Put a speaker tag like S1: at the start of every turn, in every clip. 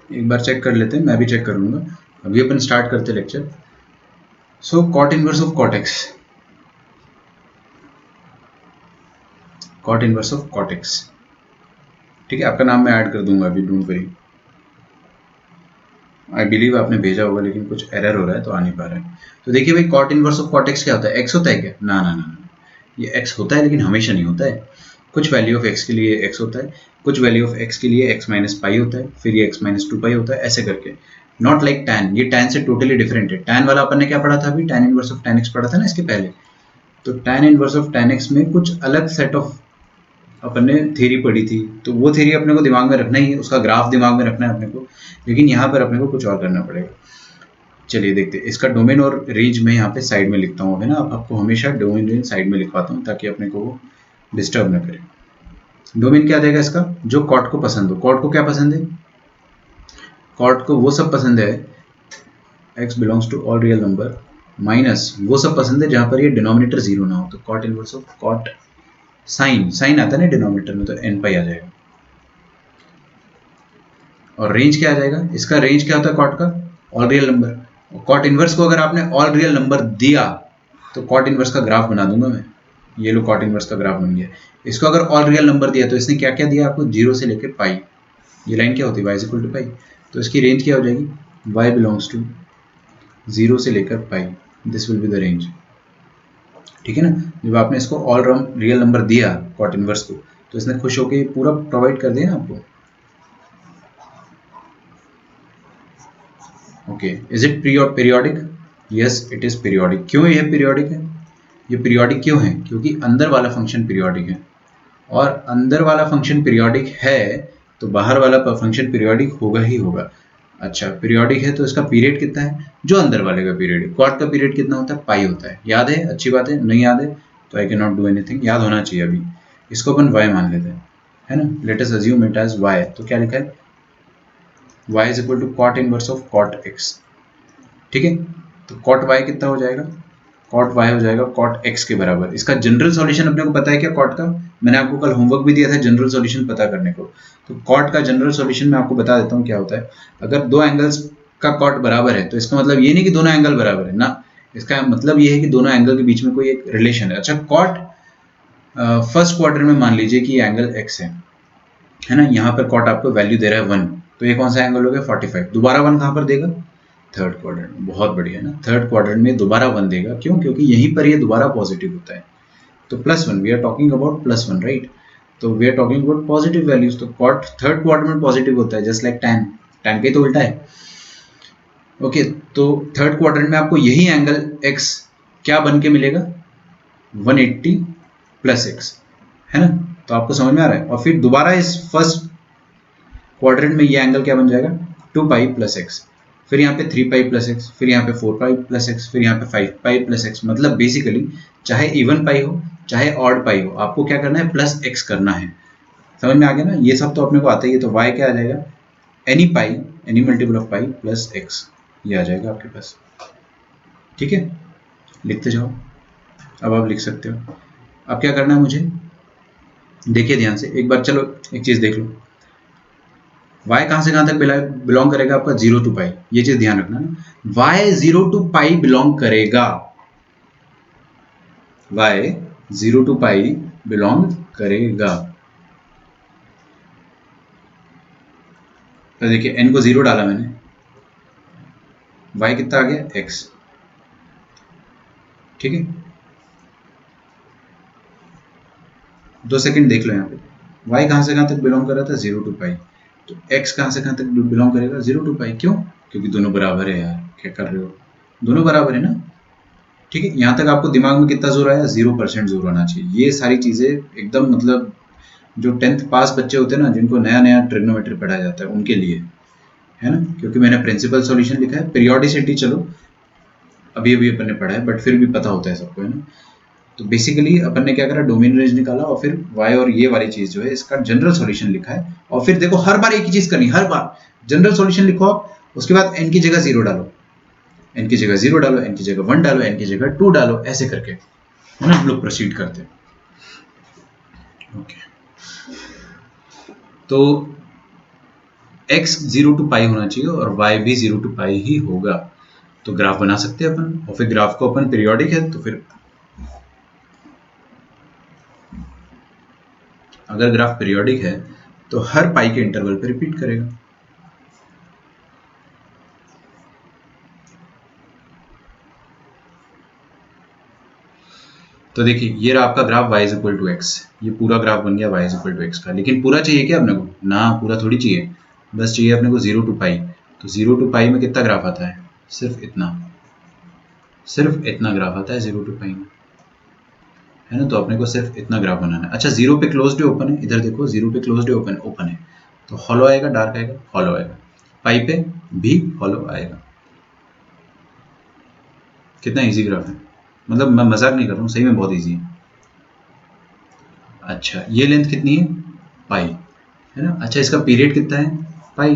S1: एक बार चेक कर लेते हैं, मैं भी चेक कर लूँगा। अभी अपन स्टार्ट करते lecture. So cot inverse of cot x, cot inverse of cot x, ठीक है। आपका नाम मैं ऐड कर दूंगा अभी, डोंट वरी। आई बिलीव आपने भेजा होगा, लेकिन कुछ एरर हो रहा है तो आ नहीं पा रहा है। तो देखिए भाई, cot inverse of cot x क्या होता है? एक्स होता है क्या? ना ना ना ना, ये एक्स होता है लेकिन हमेशा नहीं होता है। कुछ वैल्यू ऑफ एक्स के लिए एक्स होता है, कुछ वैल्यू ऑफ एक्स के लिए एक्स माइनस पाई होता है, फिर ये एक्स माइनस टू पाई होता है, ऐसे करके। नॉट लाइक टैन, ये टैन से टोटली डिफरेंट है। टैन वाला अपन ने क्या पढ़ा था अभी? Tan inverse of tan x पढ़ा था ना इसके पहले। तो tan inverse of tan x में कुछ अलग सेट ऑफ अपन ने थ्योरी पढ़ी थी, तो वो थ्योरी अपने को दिमाग में रखना ही है, उसका ग्राफ दिमाग में रखना है अपने को। लेकिन यहाँ पर अपने को कुछ और करना पड़ेगा। चलिए देखते हैं। इसका डोमेन और रेंज में यहाँ पे साइड में लिखता हूँ, है ना। आपको हमेशा डोमेन रेंज साइड में लिखवाता हूँ ताकि अपने को डिस्टर्ब ना करे। डोमेन क्या देगा इसका? जो कॉट को पसंद हो। कॉट को क्या पसंद है? कॉट को वो सब पसंद है, x belongs to all real number, minus वो सब पसंद है जहां पर ये डिनोमिनेटर जीरो ना हो। तो cot inverse of cot sine, sine आता है ना डिनोमिनेटर में, तो n पाई आ जाएगा। और रेंज क्या आ जाएगा इसका? रेंज क्या होता है कॉट का? All real number. Cot inverse को अगर आपने ऑल रियल नंबर दिया तो कॉट इनवर्स का ग्राफ बना दूंगा मैं। ये लो, कॉट इनवर्स का ग्राफ बन गया। इसको अगर ऑल रियल नंबर दिया तो इसने क्या क्या दिया आपको? जीरो से लेकर पाई। ये लाइन क्या होती है? y इज इक्वल टू पाई। तो इसकी रेंज क्या हो जाएगी? y बिलोंग्स टू जीरो से लेकर pi, this will be the range. ठीक है ना। जब आपने इसको ऑल रियल नंबर दिया कॉट इनवर्स को, तो इसने खुश होकर पूरा प्रोवाइड कर दिया ना आपको। Okay, is it periodic? Yes it is periodic. क्यों यह पीरियोडिक है? ये पीरियोडिक क्यों है? क्योंकि अंदर वाला फंक्शन पीरियोडिक है, और अंदर वाला फंक्शन पीरियोडिक है तो बाहर वाला फंक्शन पीरियोडिक होगा ही होगा। अच्छा, पीरियोडिक है तो इसका पीरियड कितना है? जो अंदर वाले का पीरियड है। कॉट का पीरियड कितना होता है? पाई होता है। याद है? अच्छी बात है। नहीं याद है तो I can not do anything, याद होना चाहिए। अभी इसको अपन y मान लेते हैं, है ना। Let us assume it as y। तो क्या लिखा है? y is equal to cot inverse of cot x। ठीक है, तो कॉट y कितना हो जाएगा? कॉट y हो जाएगा कॉट x के बराबर। इसका जनरल सॉल्यूशन अपने को पता है क्या कॉट का? मैंने आपको कल होमवर्क भी दिया था जनरल सॉल्यूशन पता करने को। तो कॉट का जनरल सॉल्यूशन मैं आपको बता देता हूँ क्या होता है। अगर दो एंगल्स का कॉट बराबर है तो इसका मतलब ये नहीं कि दोनों एंगल बराबर है ना, इसका मतलब ये है कि दोनों एंगल के बीच में कोई एक रिलेशन है। अच्छा, कॉट फर्स्ट क्वाड्रेंट में मान लीजिए कि एंगल x है ना। यहाँ पर कॉट आपको वैल्यू दे रहा है 1, तो ये कौन सा एंगल हो गया? 45। दोबारा 1 कहाँ पर देगा? Third quadrant. बहुत बढ़िया ना, थर्ड क्वाड्रेंट में दोबारा 1 देगा। क्यों? क्योंकि यहीं पर ये दोबारा पॉजिटिव होता है। तो +1, we are talking about +1, right. तो we are talking about positive values. तो कॉट थर्ड क्वाड्रेंट में पॉजिटिव होता है, जस्ट लाइक टैन। टैन के तो उल्टा है। ओके, तो थर्ड क्वाड्रेंट में आपको यही एंगल x क्या बन के मिलेगा? 180 + x, है ना। तो आपको समझ में आ रहा है। और फिर दोबारा इस फर्स्ट क्वाड्रेंट में ये एंगल क्या बन जाएगा? 2π + x। फिर यहाँ पे 3π + x, फिर यहाँ पे 4π + x, फिर यहाँ पे 5π + x। मतलब बेसिकली चाहे इवन पाई हो चाहे ऑड पाई हो, आपको क्या करना है? +x करना है। समझ में आ गया ना। ये सब तो अपने को आता ही है। तो y क्या आ जाएगा? Any pi, any multiple of pi + x, ये आ जाएगा आपके पास। ठीक है, लिखते जाओ। अब आप लिख सकते हो। अब क्या करना है मुझे? देखिए ध्यान से एक बार, चलो एक चीज देख लो। y कहां से कहां तक बिलोंग करेगा आपका? 0 to पाई। ये चीज ध्यान रखना ना। y 0 to पाई बिलोंग करेगा। y 0 to पाई बिलोंग करेगा। तो देखिए n को 0 डाला मैंने, y कितना आ गया? x। ठीक है, 2 सेकंड देख लो यहाँ पे। y कहां से कहां तक बिलोंग कर रहा था? 0 to पाई। तो x कहां से कहां तक बिलोंग करेगा? 0 to पाई। क्यों? क्योंकि दोनों बराबर है यार। क्या कर रहे हो? दोनों बराबर है ना। ठीक है, यहाँ तक आपको दिमाग में कितना जोर आया? 0% जोर आना चाहिए। ये सारी चीजें एकदम मतलब जो 10th पास बच्चे होते हैं ना, जिनको नया नया ट्रिग्नोमेट्री पढ़ाया जाता है, उनके लिए है ना। क्योंकि मैंने प्रिंसिपल सॉल्यूशन लिखा है। पीरियोडिसिटी चलो अभी अभी अपन ने पढ़ा है, बट फिर भी पता होता है सबको, है ना। तो बेसिकली अपन ने क्या करा? डोमेन रेंज निकाला और फिर y और ये वाली चीज जो है इसका जनरल सॉल्यूशन लिखा है। और फिर देखो हर बार एक ही चीज करनी, हर बार जनरल सॉल्यूशन लिखो आप, उसके बाद n की जगह 0 डालो, n की जगह 0 डालो, n की जगह 1 डालो, n की जगह 2 डालो, ऐसे करके है ना हम लोग प्रोसीड करते हैं। ओके, तो x 0 to पाई होना चाहिए और y भी 0 to पाई ही होगा, तो ग्राफ बना सकते हैं अपन। और फिर ग्राफ को अपन पीरियोडिक है, तो फिर अगर ग्राफ पीरियोडिक है तो हर पाई के इंटरवल पे रिपीट करेगा। तो देखिए ये रहा आपका graph y is equal to x, ये पूरा ग्राफ बन गया y is equal to x का। लेकिन पूरा चाहिए क्या अपने को? ना, पूरा थोड़ी चाहिए, बस चाहिए अपने को 0 टू पाई। तो 0 टू पाई में कितना ग्राफ आता है? सिर्फ इतना ग्राफ आता है 0 टू पाई में, है ना। तो अपने को सिर्फ इतना ग्राफ बनाना है। अच्छा, 0 पे क्लोज्ड है, ओपन है, इधर देखो 0 पे क्लोज्ड है, ओपन है, तो हॉलो आएगा, डार्क आएगा, हॉलो आएगा। पाई पे भी हॉलो आएगा। कितना इजी ग्राफ है, मतलब मैं मजाक नहीं कर रहा हूँ, सही में बहुत इजी है। अच्छा, ये लेंथ कितनी है? पाई, है ना। अच्छा, इसका पीरियड कितना है? पाई।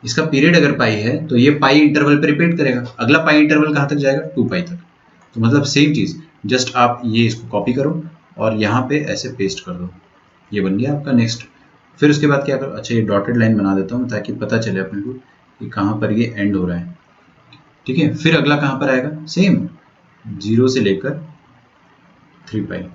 S1: इसका पीरियड अगर पाई है तो ये पाई इंटरवल पे रिपीट करेगा। अगला पाई इंटरवल कहाँ तक जाएगा? 2 पाई तक। तो मतलब सेम चीज़, जस्ट आप ये इसको कॉपी करो और यहाँ पे ऐसे पेस्ट कर दो, ये बन गया आपका नेक्स्ट। फिर उसके बाद क्या करो? अच्छा, ये डॉटेड लाइन बना देता हूँ ताकि पता चले अपने को कि कहाँ पर ये एंड हो रहा है, ठीक है। फिर अगला कहाँ पर आएगा? सेम 0 से लेकर 3 पाई।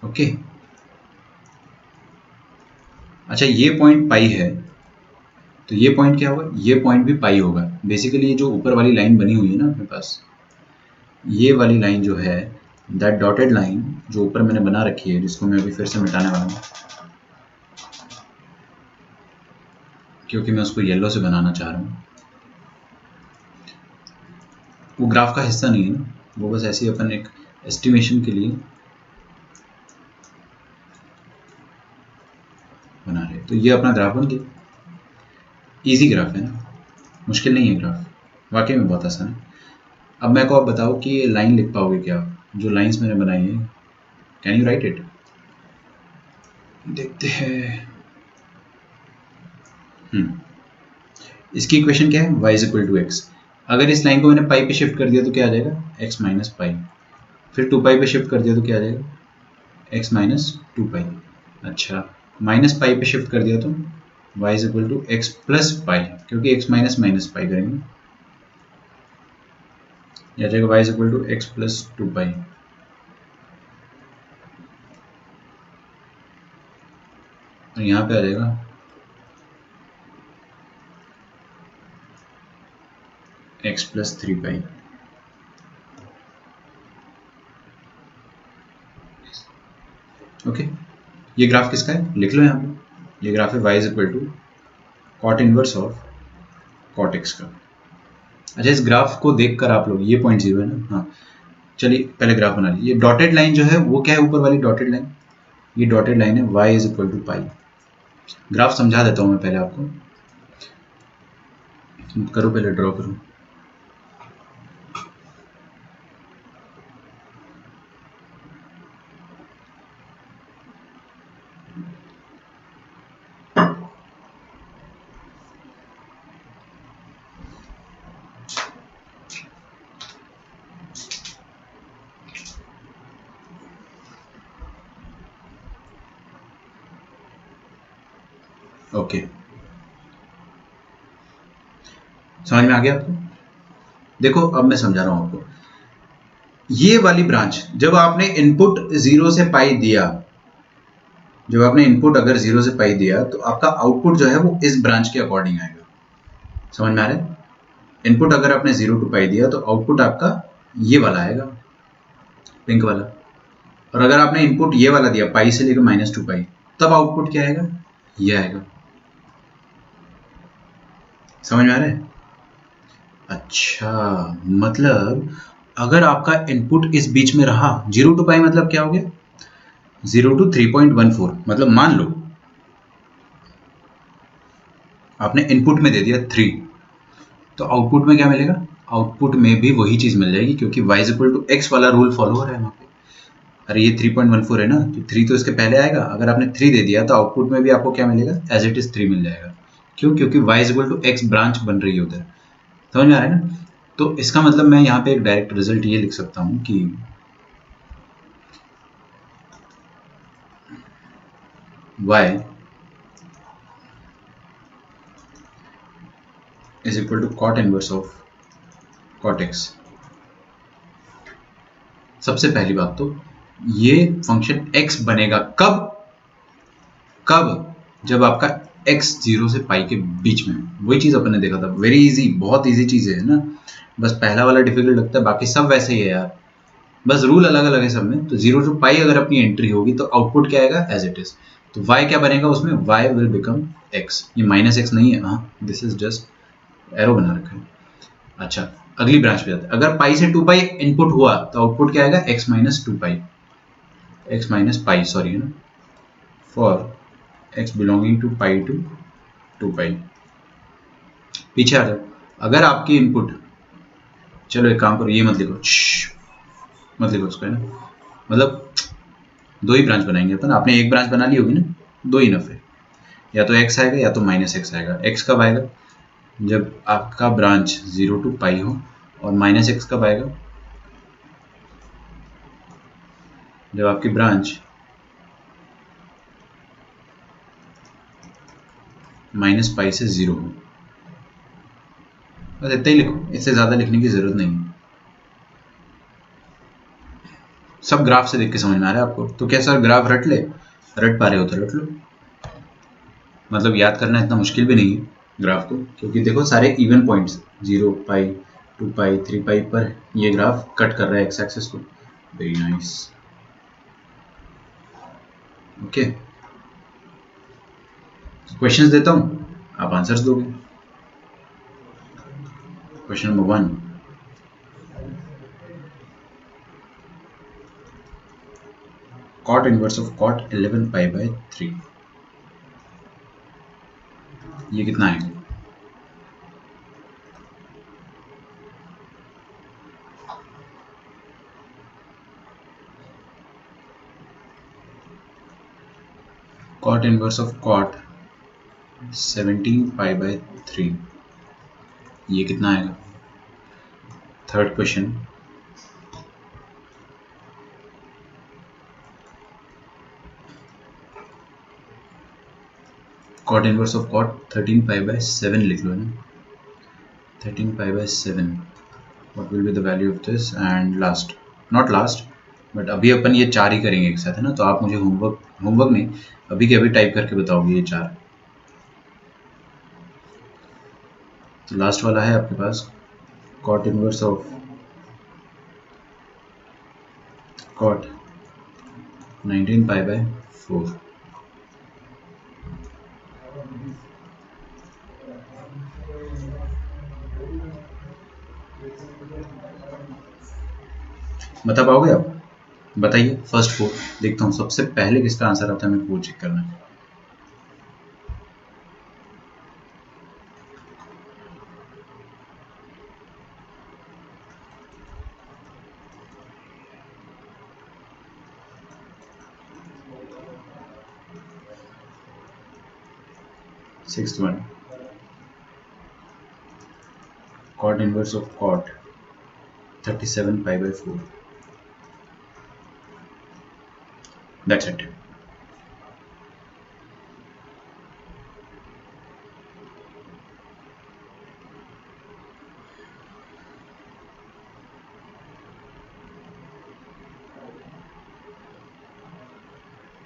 S1: ओके। अच्छा, ये पॉइंट पाई है, तो ये पॉइंट क्या होगा? ये पॉइंट भी पाई होगा। बेसिकली ये जो ऊपर वाली लाइन बनी हुई है ना अपने पास, ये वाली लाइन जो है, दैट डॉटेड लाइन जो ऊपर मैंने बना रखी है, जिसको मैं अभी फिर से मिटाने वाला हूँ क्योंकि मैं उसको येलो से बनाना चाह रहा हूँ। वो ग्राफ का हिस्सा नहीं है ना, वो बस ऐसे ही अपन एक एस्टिमेशन के लिए बना रहे। तो ये अपना ग्राफ बन गया। इजी ग्राफ है ना, मुश्किल नहीं है ग्राफ, वाकई में बहुत आसान है। अब मैं को आप बताओ कि ये लाइन लिख पाओगे क्या? जो लाइंस मैंने बनाई है, कैन यू राइट इट? देखते हैं। इसकी इक्वेशन क्या है? y is equal to x. अगर इस लाइन को मैंने पाई पे शिफ्ट कर दिया तो क्या आ जाएगा? x माइनस पाई। फिर 2 पाई पे शिफ्ट कर दिया तो क्या आ जाएगा? x minus 2 pi. अच्छा, माइनस पाई पे शिफ्ट कर दिया तो y is equal to x plus pi, क्योंकि x माइनस माइनस पाई करेंगे, आ जाएगा y is equal to x plus 2 pi. तो यहाँ पे आ जाएगा x प्लस 3 पाई। ओके, ये ग्राफ किसका है? लिख लो यहाँ पे, ये ग्राफ है y is equal to cot inverse of cot x का। अच्छा, इस ग्राफ को देखकर आप लोग, ये 0.0 है ना, हाँ चलिए पहले ग्राफ बना लीजिए। ये डॉटेड लाइन जो है वो क्या है? ऊपर वाली डॉटेड लाइन, ये डॉटेड लाइन है y is equal to pi. Graph समझा देता हूँ मैं पहले आपको, करो पहले ड्रॉ करो। ओके, समझ में आ गया आपको? देखो अब मैं समझा रहा हूं आपको। ये वाली ब्रांच, जब आपने इनपुट 0 से पाई दिया, जब आपने इनपुट अगर 0 से पाई दिया तो आपका आउटपुट जो है वो इस ब्रांच के अकॉर्डिंग आएगा। समझ में आ रहा है? इनपुट अगर आपने 0 टू पाई दिया तो आउटपुट आपका ये वाला आएगा, पिंक वाला। और अगर आपने इनपुट ये वाला दिया पाई से लेकर -2 पाई, तब आउटपुट क्या आएगा? ये आएगा। समझ में आ रहा है? अच्छा, मतलब अगर आपका इनपुट इस बीच में रहा 0 टू पाई, मतलब क्या हो गया? 0 टू 3.14, मतलब मान लो आपने इनपुट में दे दिया 3, तो आउटपुट में क्या मिलेगा? आउटपुट में भी वही चीज मिल जाएगी, क्योंकि y is equal to x वाला रूल फॉलो हो रहा है वहां पे। अरे ये 3.14 है ना, तो 3 तो इसके पहले आएगा। अगर आपने 3 दे दिया तो आउटपुट में भी आपको क्या मिलेगा? एज इट इज 3 मिल जाएगा, क्यों? क्योंकि y is equal to x branch बन रही है उधर। समझ में आ रहा है ना? तो इसका मतलब मैं यहाँ पे एक डायरेक्ट रिजल्ट ये लिख सकता हूँ कि y is equal to cot inverse of cot x। सबसे पहली बात तो ये फंक्शन x बनेगा कब? जब आपका x 0 से पाई के बीच में। वही चीज अपन ने देखा था, वेरी इजी, बहुत इजी चीज है ना। बस पहला वाला डिफिकल्ट लगता है, बाकी सब वैसे ही है यार, बस रूल अलग अलग है सब में। तो 0 टू पाई अगर अपनी एंट्री होगी तो आउटपुट क्या आएगा? As it is. तो y क्या बनेगा उसमें? y will become x। ये माइनस एक्स नहीं है, हाँ, दिस इज जस्ट एरो बना रखा है। अच्छा, अगली ब्रांच पे जाते हैं। अगर पाई से 2 पाई इनपुट हुआ तो आउटपुट क्या आएगा? x minus 2 pi, x minus pi, sorry है ना, for x belonging to pi to 2 pi. पीछे आ जाओ। अगर आपकी इनपुट, चलो एक काम करो, ये मत लिखो, मत लिखो उसको, है ना, मतलब दो ही ब्रांच बनाएंगे अपन। आपने एक ब्रांच बना ली होगी ना, दो ही नफे, या तो x आएगा या तो माइनस एक्स आएगा। x कब आएगा? जब आपका ब्रांच 0 टू पाई हो। और माइनस एक्स कब आएगा? जब आपकी ब्रांच माइनस पाई से 0 हो। बस इतना ही लिखो, इससे ज़्यादा लिखने की ज़रूरत नहीं है। सब ग्राफ से देख के समझ में आ रहा है आपको? तो क्या सर ग्राफ रट ले? रट पा रहे हो तो रट लो, मतलब याद करना इतना मुश्किल भी नहीं है ग्राफ को, क्योंकि देखो सारे इवन पॉइंट्स 0 पाई 2 पाई 3 पाई पर ये ग्राफ कट कर रहा है एक्स एक्सिस को। Very nice, okay. क्वेश्चंस देता हूँ, आप आंसर्स दोगे। Question number 1, cot inverse of cot 11 pi by 3, ये कितना आएगा? cot inverse of cot 17 pi by 3, ये कितना आएगा? Third question, cot inverse of cot 13 pi by 7 लिख लो ना, 13 pi by 7, what will be the value of this? and last, not last, but अभी अपन ये चार ही करेंगे एक साथ, है ना। तो आप मुझे होमवर्क नहीं, अभी के अभी टाइप करके बताओगे ये चार। तो लास्ट वाला है आपके पास cot inverse of cot 19 pi by 4। बता पाओगे आप? बताइए फर्स्ट फोर, देखता हूँ सबसे पहले किसका आंसर आता है, मेरे को चेक करना है। Sixth one, cot inverse of cot 37 pi by 4, that's it.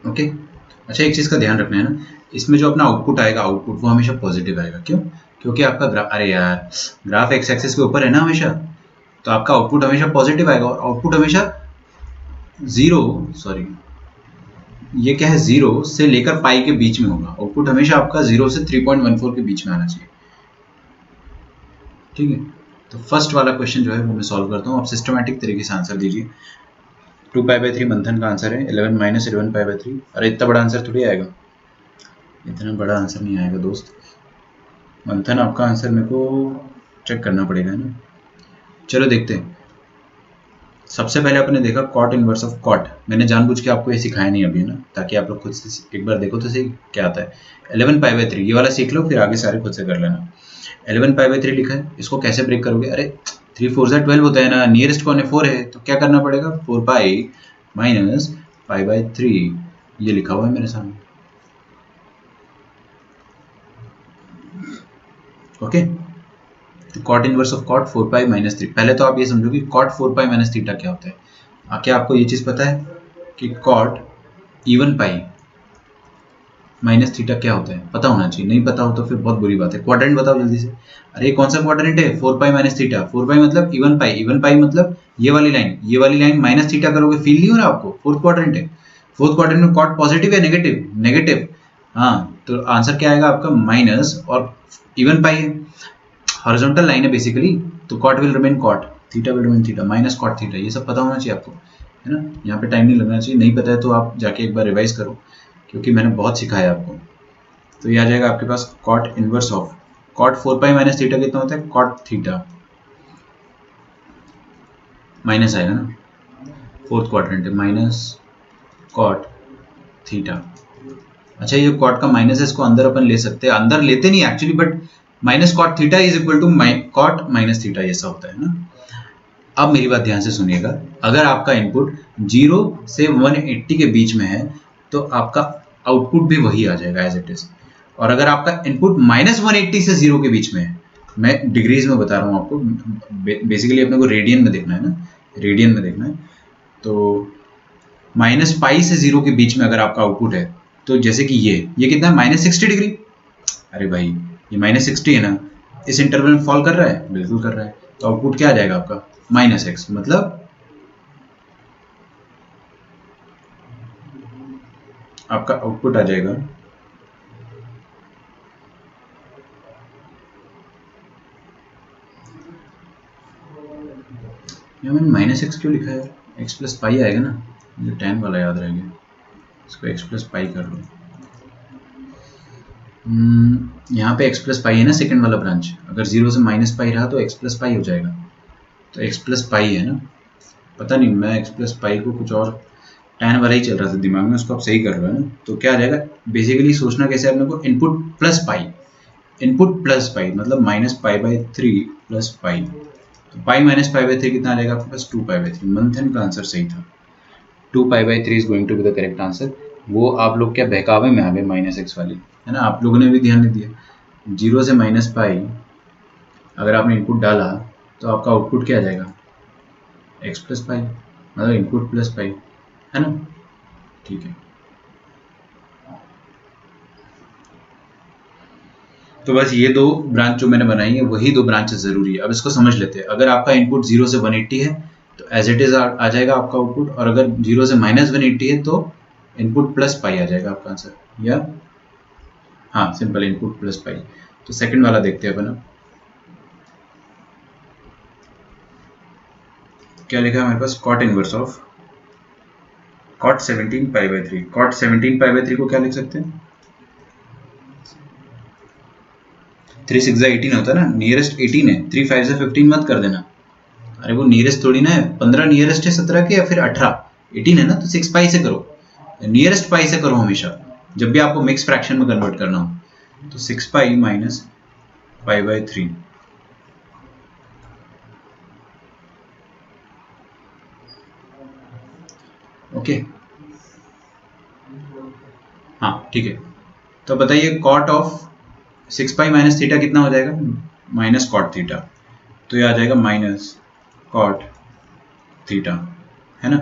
S1: Okay, अच्छा एक चीज़ का ध्यान रखना है ना, इसमें जो अपना आउटपुट आएगा, आउटपुट वो हमेशा पॉजिटिव आएगा। क्यों? क्योंकि आपका ग्राफ, अरे यार, ग्राफ एक्स एक्सिस के ऊपर है ना हमेशा, तो आपका आउटपुट हमेशा पॉजिटिव आएगा। और आउटपुट हमेशा 0, सॉरी, ये क्या है, 0 से लेकर पाई के बीच में होगा। आउटपुट हमेशा आपका 0 से 3.14 के बीच में आना चाहिए, ठीक है। तो फर्स्ट वाला क्वेश्चन जो है वो मैं सॉल्व करता हूँ, आप सिस्टमैटिक तरीके से आंसर दीजिए। 2 पाई बाय 3 मंथन का आंसर है, 11 माइनस 11 पाई बाय 3। अरे इतना बड़ा आंसर थोड़ी आएगा, इतना बड़ा आंसर नहीं आएगा दोस्त। मंथन आपका आंसर मेरे को चेक करना पड़ेगा ना, चलो देखते हैं। सबसे पहले आपने देखा कॉट इनवर्स ऑफ कॉट, मैंने जानबूझ के आपको ये सिखाया नहीं अभी ना, ताकि आप लोग खुद से एक बार देखो तो सही क्या आता है। 11π/3 ये वाला सीख लो, फिर आगे सारे खुद से कर लेना। 11π/3 लिखा है, इसको कैसे ब्रेक करोगे? अरे 3 4 12 होता है ना, नियरेस्ट कौन है 4 है, तो क्या करना पड़ेगा 4π माइनस π/3, ये लिखा हुआ है मेरे सामने। ओके, तो cot inverse of cot 4π minus 3। पहले तो आप ये समझो कि कॉट 4π माइनस थीटा क्या होता है। क्या आपको ये चीज पता है कि cot even pi minus theta क्या होता है? पता होना चाहिए, नहीं पता हो तो फिर बहुत बुरी बात है। क्वाड्रेंट बताओ जल्दी से। अरे कौन सा क्वाड्रेंट है? 4π माइनस थीटा। 4π मतलब इवन पाई, इवन पाई मतलब ये वाली लाइन माइनस थीटा करोगे, फील नहीं हो रहा आपको? फोर्थ क्वाड्रेंट है। फोर्थ क्वाड्रेंट में कॉट पॉजिटिव है नेगेटिव? नेगेटिव। हाँ, तो आंसर क्या आएगा आपका? माइनस, और इवन पाई है, हॉरिजॉन्टल लाइन है बेसिकली, तो cot will remain cot, theta will remain theta, minus cot theta. ये सब पता होना चाहिए आपको, है ना? यहाँ पे टाइम नहीं लगना चाहिए। नहीं पता है तो आप जाके एक बार रिवाइज करो, क्योंकि मैंने बहुत सिखाया आपको। तो ये आ जाएगा आपके पास cot inverse of cot 4π minus theta कितना होता है? कॉट थीटा, माइनस आएगा ना, फोर्थ क्वाड्रेंट है, माइनस कॉट थीटा। अच्छा, ये कॉट का माइनस है, इसको अंदर अपन ले सकते हैं, अंदर लेते नहीं actually, but minus cot theta is equal to cot minus theta, ऐसा होता है ना। अब मेरी बात ध्यान से सुनिएगा, अगर आपका इनपुट 0 से 180 के बीच में है तो आपका आउटपुट भी वही आ जाएगा एज इट इज। और अगर आपका इनपुट -180 से 0 के बीच में है, मैं डिग्रीज में बता रहा हूँ आपको, बेसिकली अपने को रेडियन में देखना है ना, रेडियन में देखना है। तो -π से 0 के बीच में अगर आपका आउटपुट है, तो जैसे कि ये कितना है? -60 डिग्री। अरे भाई, ये -60 है ना, इस इंटरवल में फॉल कर रहा है? बिल्कुल कर रहा है। तो आउटपुट क्या आ जाएगा आपका? -x, मतलब आपका आउटपुट आ जाएगा यहाँ मैंने -x क्यों लिखा है? x प्लस पाई आएगा ना, मुझे tan वाला याद रह गया, इसको x प्लस पाई कर लो। यहाँ पे x प्लस पाई है ना, सेकंड वाला ब्रांच, अगर 0 से -π रहा तो x प्लस पाई हो जाएगा, तो x प्लस पाई है ना। पता नहीं, मैं x प्लस पाई को कुछ और tan वाला ही चल रहा था दिमाग में, उसको आप सही कर रहे हो ना। तो क्या आ जाएगा? बेसिकली सोचना कैसे अपने को, input plus pi, input plus pi मतलब -π/3 प्लस पाई, तो पाई माइनस π/3 कितना आ जाएगा आपके पास? 2π/3। मंथन का आंसर सही था, 2π/3 is going to be the correct answer. वो आप लोग क्या बहकावे में आ गए -x वाली, है ना, आप लोगों ने भी ध्यान नहीं दिया। 0 से -π अगर आपने इनपुट डाला तो आपका आउटपुट क्या आ जाएगा? x प्लस पाई, मतलब इनपुट प्लस पाई, है ना। ठीक है, तो बस ये दो ब्रांच जो मैंने बनाई है वही दो ब्रांच जरूरी है। अब इसको समझ लेते हैं, अगर आपका इनपुट 0 से 180 है तो एज इट इज आ जाएगा आपका आउटपुट, और अगर 0 से -180 है तो इनपुट प्लस पाई आ जाएगा आपका आंसर, या हाँ सिंपल इनपुट प्लस पाई। तो सेकंड वाला देखते हैं अपन अब क्या लिखा है हमारे पास, cot inverse of cot 17π/3। Cot 17π/3 को क्या लिख सकते हैं? 3 6 18 होता है ना, नियरेस्ट 18 है, 3 5 से 15 मत कर देना। अरे वो नियरेस्ट थोड़ी ना है, 15 नियरेस्ट है 17 के, या फिर 18 18 है ना, तो 6 पाई से करो, नियरेस्ट पाई से करो हमेशा, जब भी आपको मिक्स फ्रैक्शन में कन्वर्ट करना हो। तो 6 पाई माइनस π/3, ओके। हाँ ठीक है, तो बताइए cot of 6 pi minus theta कितना हो जाएगा? माइनस कॉट थीटा, तो ये आ जाएगा माइनस कॉट थीटा, है ना।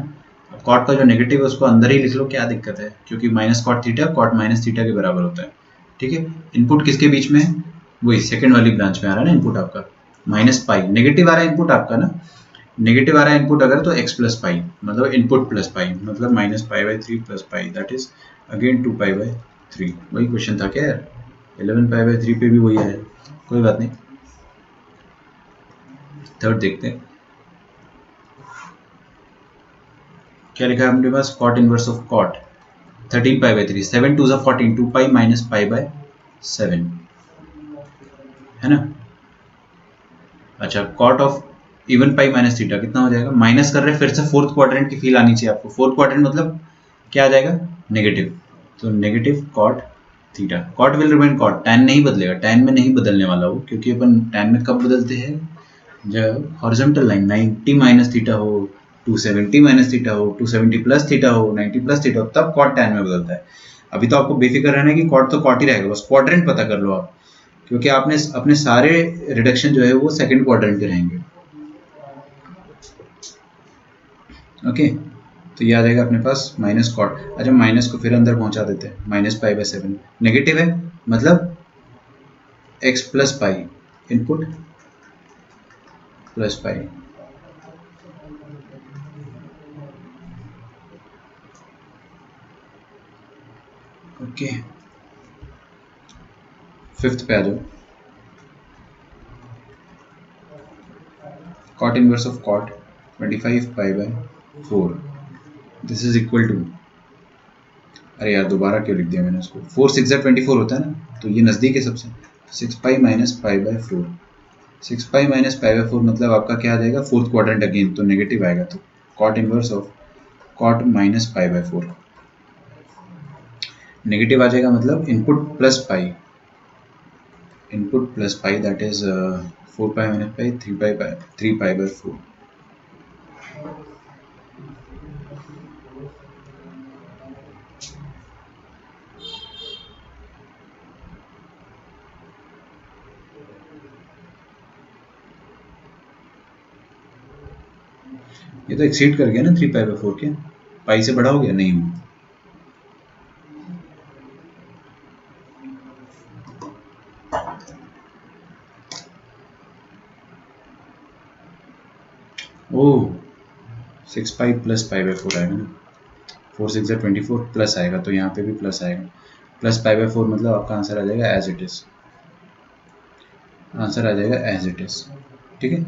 S1: कॉट का जो नेगेटिव है उसको अंदर ही लिख लो, क्या दिक्कत है, क्योंकि minus cot theta cot minus theta के बराबर होता है। ठीक है, इनपुट किसके बीच में है? वही सेकंड वाली ब्रांच में आ रहा है ना इनपुट आपका, माइनस पाई, नेगेटिव आ रहा है इनपुट आपका ना, नेगेटिव आ रहा है इनपुट अगर, तो x प्लस पाई मतलब इनपुट प्लस पाई, मतलब -π/3 plus pi, that is again 2π/3। वही क्वेश्चन था क्या यार, 11π/3 पे भी वही है, कोई बात नहीं। थर्ड देखते हैं क्या लिखा है हमारे पास, cot inverse of cot 13π/3, 7 2 14, 2π minus π/7, है ना। अच्छा, cot of even pi minus theta कितना हो जाएगा, माइनस कर रहे हैं फिर से फोर्थ क्वाड्रेंट की फील आनी चाहिए आपको। फोर्थ क्वाड्रेंट मतलब क्या आ जाएगा, नेगेटिव, तो negative cot theta. Cot will remain cot, tan नहीं बदलेगा, टैन में नहीं बदलने वाला वो, क्योंकि अपन टैन में कब बदलते हैं, जब हॉरिजॉन्टल लाइन 90 माइनस थीटा हो, 270 माइनस थीटा हो, 270 प्लस थीटा हो, 90 प्लस थीटा हो, तब कॉट टैन में बदलता है। अभी तो आपको बेफिक्र रहना है कि कॉट तो कॉट ही रहेगा, बस क्वाड्रेंट पता कर लो आप, क्योंकि आपने अपने सारे रिडक्शन जो है वो सेकंड क्वाड्रेंट के रहेंगे। ओके, तो ये आ जाएगा अपने पास माइनस कॉट। अच्छा, माइनस को फिर अंदर पहुंचा देते हैं, माइनस पाई बाय 7 नेगेटिव है, मतलब x plus pi, input plus pi. Okay, fifth पे आ जाओ, cot inverse of cot 25 pi by 4, this is equal to, अरे यार दोबारा क्यों लिख दिया मैंने उसको, 4 6 24 होता है ना, तो ये नज़दीक है सबसे, 6 pi minus pi by 4, 6 pi minus pi by 4 मतलब आपका क्या आ जाएगा, फोर्थ क्वाड्रेंट अगेन, तो नेगेटिव आएगा, तो cot inverse of cot minus pi by 4 negative आ जाएगा, मतलब input plus pi, input plus pi, that is 4 pi minus pi, 3 pi by 4। ये तो एक्सीड कर गया ना 3 पाई बाय 4 के, पाई से बड़ा हो गया, नहीं हो, ओह 6 पाई प्लस पाई बाय 4 आएगा ना, 4 6 24 प्लस आएगा, तो यहाँ पे भी प्लस आएगा, प्लस पाई बाय 4 मतलब आपका आंसर आ जाएगा एज इट इज, आंसर आ जाएगा एज इट इज, ठीक है,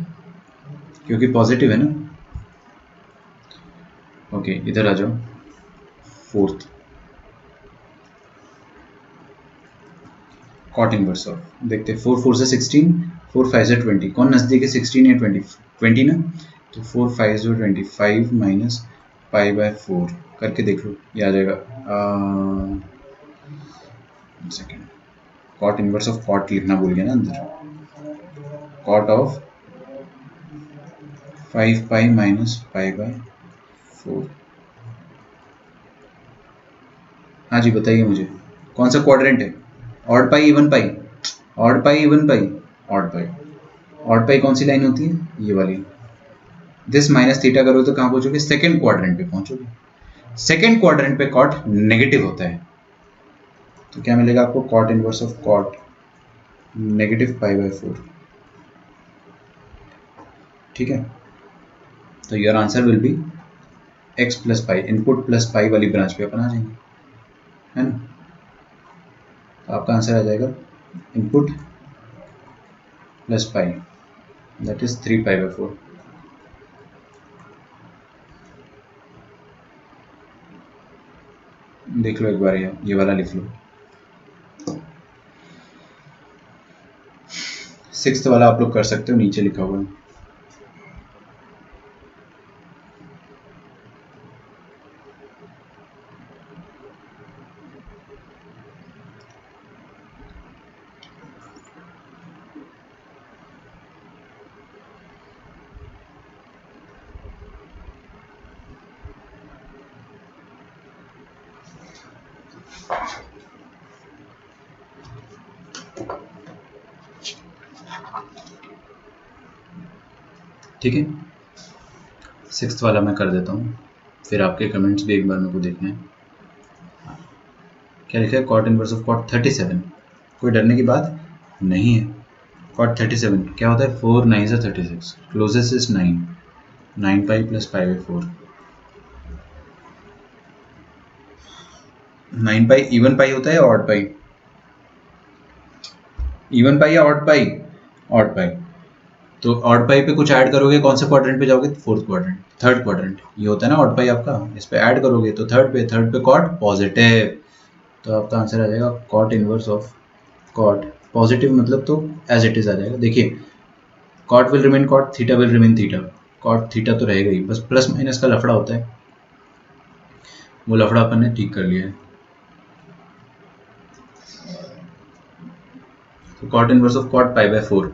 S1: क्योंकि पॉजिटिव है ना। ओके, इधर आ जाओ, फोर्थ, कॉट इनवर्स ऑफ, देखते हैं 4 4 से 16, 4 5 से 20, कौन नज़दीक है 16 या 20, 20 ना, तो 4 5 से 25 माइनस पाई बाय 4 करके देख लो, ये आ जाएगा, second, cot inverse of cot लिखना भूल गया ना अंदर, cot of 5 pi minus pi by 4। हाँ जी बताइए मुझे, कौन सा क्वाड्रेंट है, odd pi even pi, odd pi even pi, odd pi, odd pi कौन सी लाइन होती है, ये वाली, दिस माइनस थीटा करो तो कहाँ पहुंचोगे, सेकंड क्वाड्रेंट पे पहुंचोगे, सेकंड क्वाड्रेंट पे कॉट नेगेटिव होता है, तो क्या मिलेगा आपको, cot inverse of cot negative pi by 4, ठीक है, तो your answer will be x plus pi, input plus pi वाली ब्रांच पे अपन आ जाएंगे, है ना, तो आपका आंसर आ जाएगा input plus pi, that is 3 pi by 4। देख लो एक बार, ये वाला लिख लो, सिक्स्थ वाला आप लोग कर सकते हो, नीचे लिखा हुआ है। ठीक है, सिक्स्थ वाला मैं कर देता हूँ, फिर आपके कमेंट्स भी एक बार मेरे को देखने हैं। क्या लिखा है, कॉट इनवर्स ऑफ कॉट 37, कोई डरने की बात नहीं है, कॉट 37 क्या होता है, 4 9 से 36, closest is 9, 9 pi plus pi by 4, 9 pi even पाई होता है या ऑड पाई, इवन पाई या ऑड पाई, ऑड पाई, तो ऑड पाई पे कुछ ऐड करोगे, कौन से क्वाड्रेंट पे जाओगे, फोर्थ क्वाड्रेंट, थर्ड क्वाड्रेंट, ये होता है ना ऑड पाई आपका, इस पे ऐड करोगे तो थर्ड पे कॉट पॉजिटिव, तो आपका आंसर आ जाएगा cot inverse of cot positive, मतलब तो एज इट इज आ जाएगा। देखिए cot will remain cot, theta will remain theta. Cot theta तो रहेगा ही, बस प्लस माइनस का लफड़ा होता है, वो लफड़ा अपन ने ठीक कर लिया है। तो cot inverse of cot pi by 4,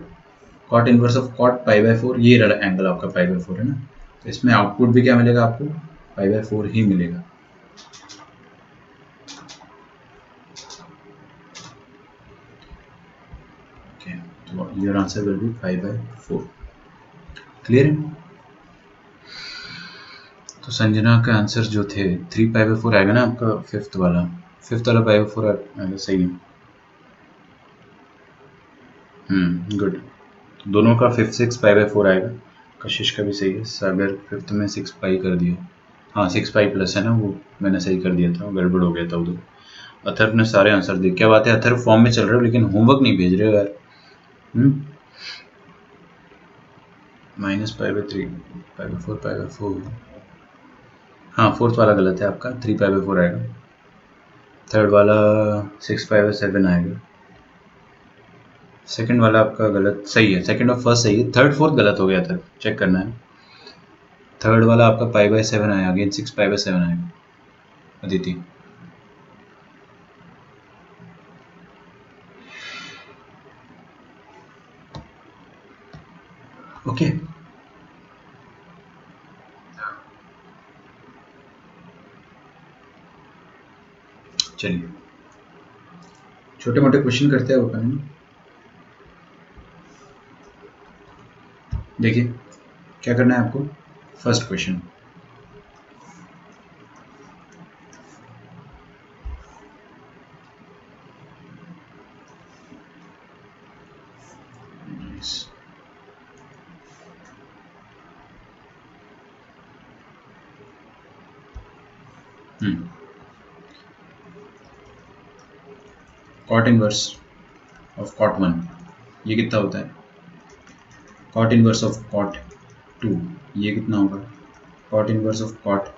S1: cot inverse of cot pi by 4, ये रहा एंगल आपका पाई बाय 4 है ना। तो इसमें आउटपुट भी क्या मिलेगा आपको, पाई बाय 4 ही मिलेगा। ओके, तो your answer will B pi by 4। Clear है? तो संजना का आंसर जो थे 3 पाई बाय 4 आएगा ना आपका, फिफ्थ वाला पाई बाय 4 आएगा, सही है। गुड। दोनों का फिफ्थ 6 पाई बाय 4 आएगा, कशिश का भी सही है। सागर फिफ्थ में 6 पाई कर दिया, हाँ 6 पाई प्लस है ना, वो मैंने सही कर दिया था, गड़बड़ हो गया था उधर। अथर्व ने सारे आंसर दिए, क्या बात है अथर्व, फॉर्म में चल रहे हो लेकिन होमवर्क नहीं भेज रहे हो यार। Minus pi bye 3 pi by 4 pi by 4, हाँ फोर्थ वाला गलत है आपका, 3 पाई बाय 4 आएगा। थर्ड वाला 6 पाई बाय 7 आएगा। सेकंड वाला आपका गलत, सही है, सेकंड और फर्स्ट सही है, थर्ड फोर्थ गलत हो गया था, चेक करना है। थर्ड वाला आपका पाई बाय 7 आया, अगेन 6 पाई बाय 7 आएगा अदिति। ओके चलिए छोटे मोटे क्वेश्चन करते हैं अपन। देखिए क्या करना है आपको, first question, cot inverse of cot 1 ये कितना होता है, कॉट इनवर्स ऑफ कॉट 2 ये कितना होगा, कॉट इनवर्स ऑफ कॉट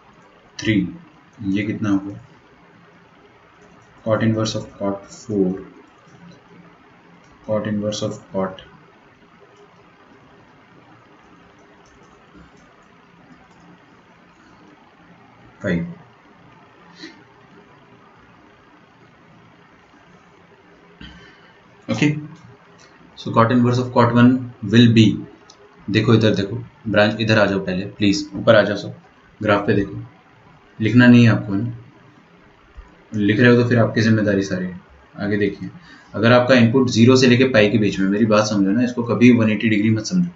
S1: 3 ये कितना होगा, cot inverse of cot 4, cot inverse of cot 5। Okay, so cot inverse of cot 1 will be, देखो इधर देखो, ब्रांच इधर आ जाओ पहले प्लीज, ऊपर आ जाओ सब, ग्राफ पे देखो, लिखना नहीं है आपको ना, लिख रहे हो तो फिर आपकी जिम्मेदारी सारी है। आगे देखिए, अगर आपका इनपुट 0 से लेके पाई के बीच में, मेरी बात समझो ना, इसको कभी 180 डिग्री मत समझो,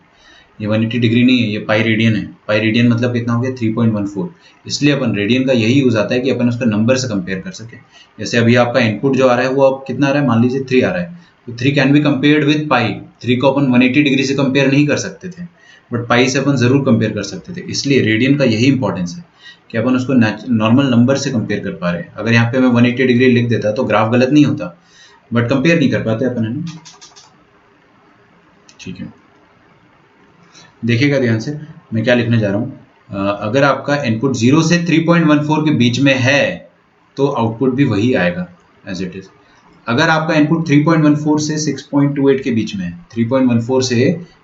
S1: ये 180 डिग्री नहीं है, ये पाई रेडियन है। पाई रेडियन मतलब कितना हो गया 3.14, इसलिए अपन रेडियन का यही यूज आता है कि अपन उसका नंबर से कंपेयर कर सके। जैसे अभी आपका इनपुट जो आ रहा है वो अब कितना आ रहा है, मान लीजिए 3 आ रहा है, तो 3 कैन बी कंपेयर्ड विद पाई। 3 को अपन 180 डिग्री से कंपेयर नहीं कर सकते थे, बट पाई से अपन जरूर कंपेयर कर सकते थे, इसलिए रेडियन का यही इंपॉर्टेंस है कि अपन उसको नॉर्मल नंबर से कंपेयर कर पा रहे हैं। अगर यहाँ पे मैं 180 डिग्री लिख देता तो ग्राफ गलत नहीं होता, बट कंपेयर नहीं कर पाते अपन, है ना। ठीक है, देखिएगा ध्यान से मैं क्या लिखने जा रहा हूँ। अगर आपका इनपुट 0 से 3.14 के बीच में है तो आउटपुट भी वही आएगा एज इट इज। अगर आपका इनपुट 3.14 से 6.28 के बीच में है, 3.14 से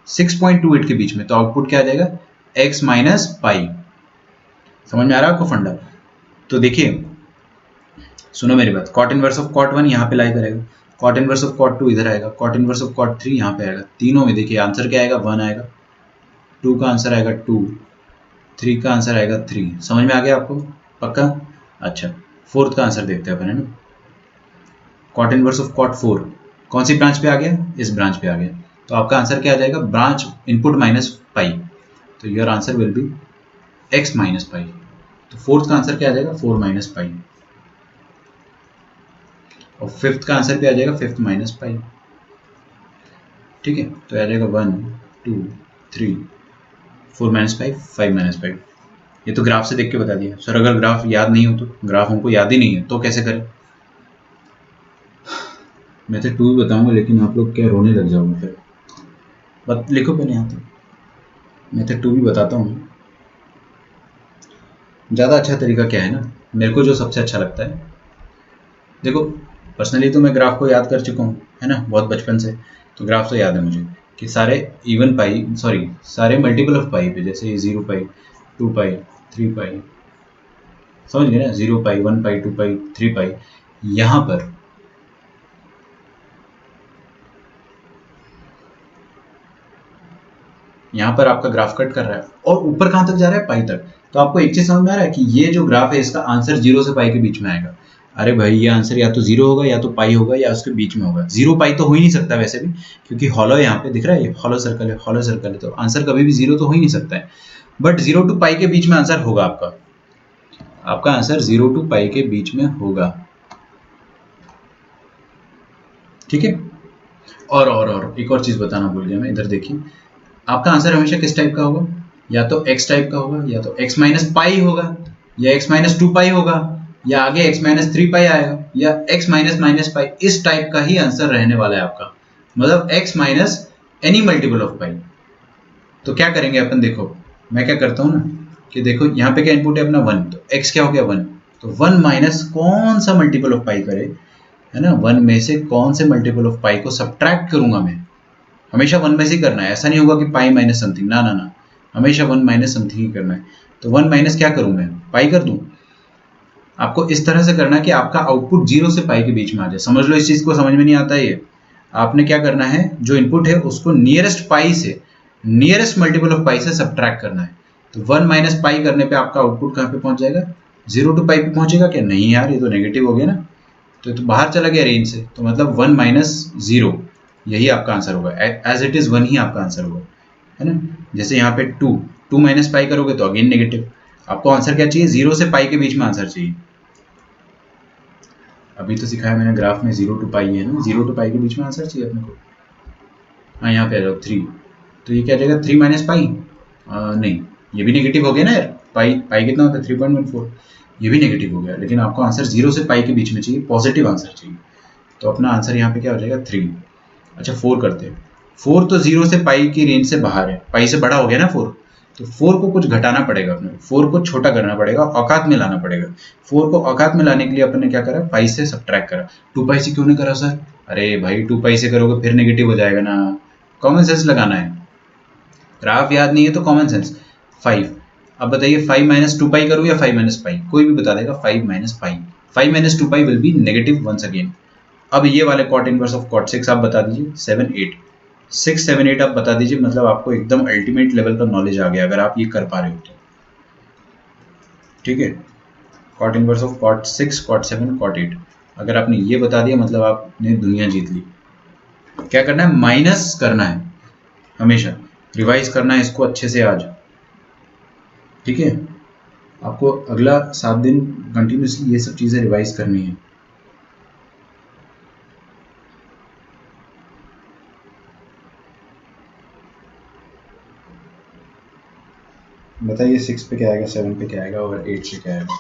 S1: 6.28 के बीच में, तो आउटपुट क्या आ जाएगा, x माइनस पाई। समझ में आ रहा है आपको फंडा? तो देखिए सुनो मेरी बात, कॉट इनवर्स ऑफ कॉट 1 यहाँ पे लाई करेगा, कॉट इनवर्स ऑफ कॉट 2 इधर आएगा, कॉट इनवर्स ऑफ कॉट 3 यहाँ पे आएगा। तीनों में देखिए आंसर क्या आएगा, 1 आएगा, 2 का आंसर आएगा 2, 3 का आंसर आएगा 3। समझ में आ गया आपको पक्का? अच्छा, फोर्थ का आंसर देखते हैं अपन, है ना। कॉट इनवर्स ऑफ कॉट 4 कौन सी ब्रांच पे आ गया, इस ब्रांच पे आ गया, तो आपका आंसर क्या आ जाएगा, ब्रांच इनपुट माइनस पाई, तो your answer will B x minus पाई। तो फोर्थ का आंसर क्या आ जाएगा, 4 माइनस पाई, और फिफ्थ का आंसर क्या आ जाएगा, फिफ्थ माइनस पाई। ठीक है, तो आ जाएगा 1 2 3 4 माइनस पाई, 5 माइनस पाई। ये तो ग्राफ से देख के बता दिया सर, अगर ग्राफ याद नहीं हो तो, ग्राफ हमको याद ही नहीं है तो कैसे करें। मैं तो 2 भी बताऊंगा लेकिन आप लोग क्या रोने लग जाओगे फिर, लिखो पहले यहाँ पे, मैं तो 2 भी बताता हूँ। ज़्यादा अच्छा तरीका क्या है ना, मेरे को जो सबसे अच्छा लगता है, देखो पर्सनली तो मैं ग्राफ को याद कर चुका हूँ, है ना, बहुत बचपन से, तो ग्राफ तो याद है मुझे कि सारे इवन पाई, सॉरी सारे मल्टीपल ऑफ पाई पे, जैसे 0 पाई, 2 पाई, 3 पाई, समझ गए ना, 0 पाई, 1 पाई, 2 पाई, 3 पाई, यहां पर आपका ग्राफ कट कर रहा है और ऊपर कहां तक जा रहा है, पाई तक। तो आपको एक चीज समझ में आ रहा है कि ये जो ग्राफ है इसका आंसर 0 से पाई के बीच में आएगा। अरे भाई ये आंसर या तो 0 होगा या तो पाई होगा या उसके बीच में होगा। 0 पाई तो हो ही नहीं सकता वैसे भी, क्योंकि हॉलो यहाँ पे दिख रहा है, ये हॉलो सर्कल है, हॉलो सर्कल है, तो आंसर कभी भी 0 तो हो ही नहीं सकता है। बट 0 टू पाई के बीच में आंसर होगा आपका आंसर 0 टू पाई के बीच में होगा। ठीक है। और एक और चीज बताना भूल गया मैं, इधर देखिए, आपका आंसर हमेशा किस टाइप का होगा, या तो x टाइप का होगा, या तो x माइनस पाई होगा, या x माइनस 2 पाई होगा, या आगे x माइनस 3 पाई आएगा, या x माइनस माइनस पाई। इस टाइप का ही आंसर रहने वाला है आपका, मतलब x minus any multiple of pi. तो क्या करेंगे अपन, देखो मैं क्या करता हूँ ना, कि देखो यहाँ पे क्या इनपुट है अपना 1, तो x क्या हो गया 1, तो 1 माइनस कौन सा मल्टीपल ऑफ पाई करे, है ना, 1 में से कौन से मल्टीपल ऑफ पाई को सब्ट्रैक्ट करूंगा मैं। हमेशा 1 में से ही करना है, ऐसा नहीं होगा कि पाई माइनस समथिंग, ना ना ना, हमेशा 1 माइनस समथिंग ही करना है। तो 1 माइनस क्या करूं मैं, पाई कर दूं। आपको इस तरह से करना है कि आपका आउटपुट 0 से पाई के बीच में आ जाए। समझ लो, इस चीज को समझ में नहीं आता है ये, आपने क्या करना है, जो इनपुट है उसको नियरेस्ट पाई से, नियरेस्ट मल्टीपल ऑफ पाई से सब्ट्रैक्ट करना है। तो 1 माइनस पाई करने पे आपका आउटपुट कहाँ पे पहुंच जाएगा, 0 टू पाई पे पहुंचेगा क्या, नहीं यार ये तो नेगेटिव हो गया ना, तो बाहर चला गया रेंज से, तो मतलब 1 माइनस 0, यही आपका आंसर होगा। एज इट इज 1 ही आपका आंसर होगा, है ना। जैसे यहाँ पे 2 माइनस पाई करोगे तो अगेन नेगेटिव। आपको आंसर क्या चाहिए, 0 से पाई के बीच में आंसर चाहिए। अभी तो सिखाया मैंने ग्राफ में 0 टू पाई है ना, 0 टू पाई के बीच में आंसर चाहिए अपने को। हाँ यहाँ पे आ जाओ 3, तो ये क्या आ जाएगा 3 माइनस पाई, नहीं ये भी नेगेटिव हो गया ना यार, पाई पाई कितना होता है 3.14, ये भी नेगेटिव हो गया। लेकिन आपको आंसर 0 से पाई के बीच में चाहिए, पॉजिटिव आंसर चाहिए। तो अपना आंसर यहाँ पे क्या हो जाएगा 3। अच्छा 4 करते हैं, 4 तो 0 से पाई की रेंज से बाहर है, पाई से बड़ा हो गया ना 4, तो 4 को कुछ घटाना पड़ेगा अपने, 4 को छोटा करना पड़ेगा, औकात में लाना पड़ेगा। 4 को औकात में लाने के लिए अपन ने क्या करा, पाई से सब्ट्रैक्ट करा। 2 पाई से क्यों नहीं करा सर, अरे भाई 2 पाई से करोगे फिर नेगेटिव हो जाएगा ना, कॉमन सेंस लगाना है। ग्राफ याद नहीं है तो कॉमन सेंस। 5, अब बताइए 5 माइनस 2 पाई करूँ या 5 माइनस पाई, कोई भी बता देगा 5 minus pi. 5 minus 2 pi will be negative once again. अब ये वाले कॉट इनवर्स ऑफ कॉट 6 आप बता दीजिए, 7 8, 6 7 8 आप बता दीजिए, मतलब आपको एकदम अल्टीमेट लेवल का नॉलेज आ गया अगर आप ये कर पा रहे हो तो। ठीक है, cot inverse of cot 6, cot 7, cot 8, अगर आपने ये बता दिया मतलब आपने दुनिया जीत ली। क्या करना है, माइनस करना है, हमेशा रिवाइज करना है इसको अच्छे से आज। ठीक है, आपको अगला 7 दिन कंटिन्यूसली ये सब चीज़ें रिवाइज करनी है। बताइए 6 पे क्या आएगा, 7 पे क्या आएगा और 8 पे क्या आएगा।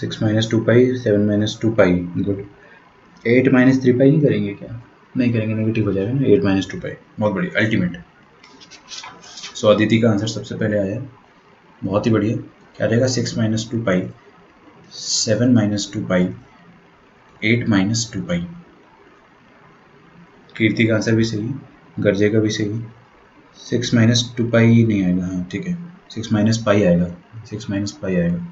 S1: सिक्स माइनस 2 पाई, 7 माइनस 2 पाई, गुड। 8 माइनस 3 पाई नहीं करेंगे क्या, नहीं करेंगे, नेगेटिव हो जाएगा ना 8 माइनस 2 पाई, बहुत बढ़िया अल्टीमेट। सो अदिति का आंसर सबसे पहले आया, बहुत ही बढ़िया। क्या रहेगा, 6 माइनस 2 पाई, 7 माइनस 2 पाई, 8 माइनस 2 पाई। कीर्ति का आंसर भी सही है, गर्जे का भी सही है। 6 माइनस 2 पाई नहीं आएगा, हाँ ठीक है, 6 माइनस पाई आएगा, 6 माइनस पाई आएगा।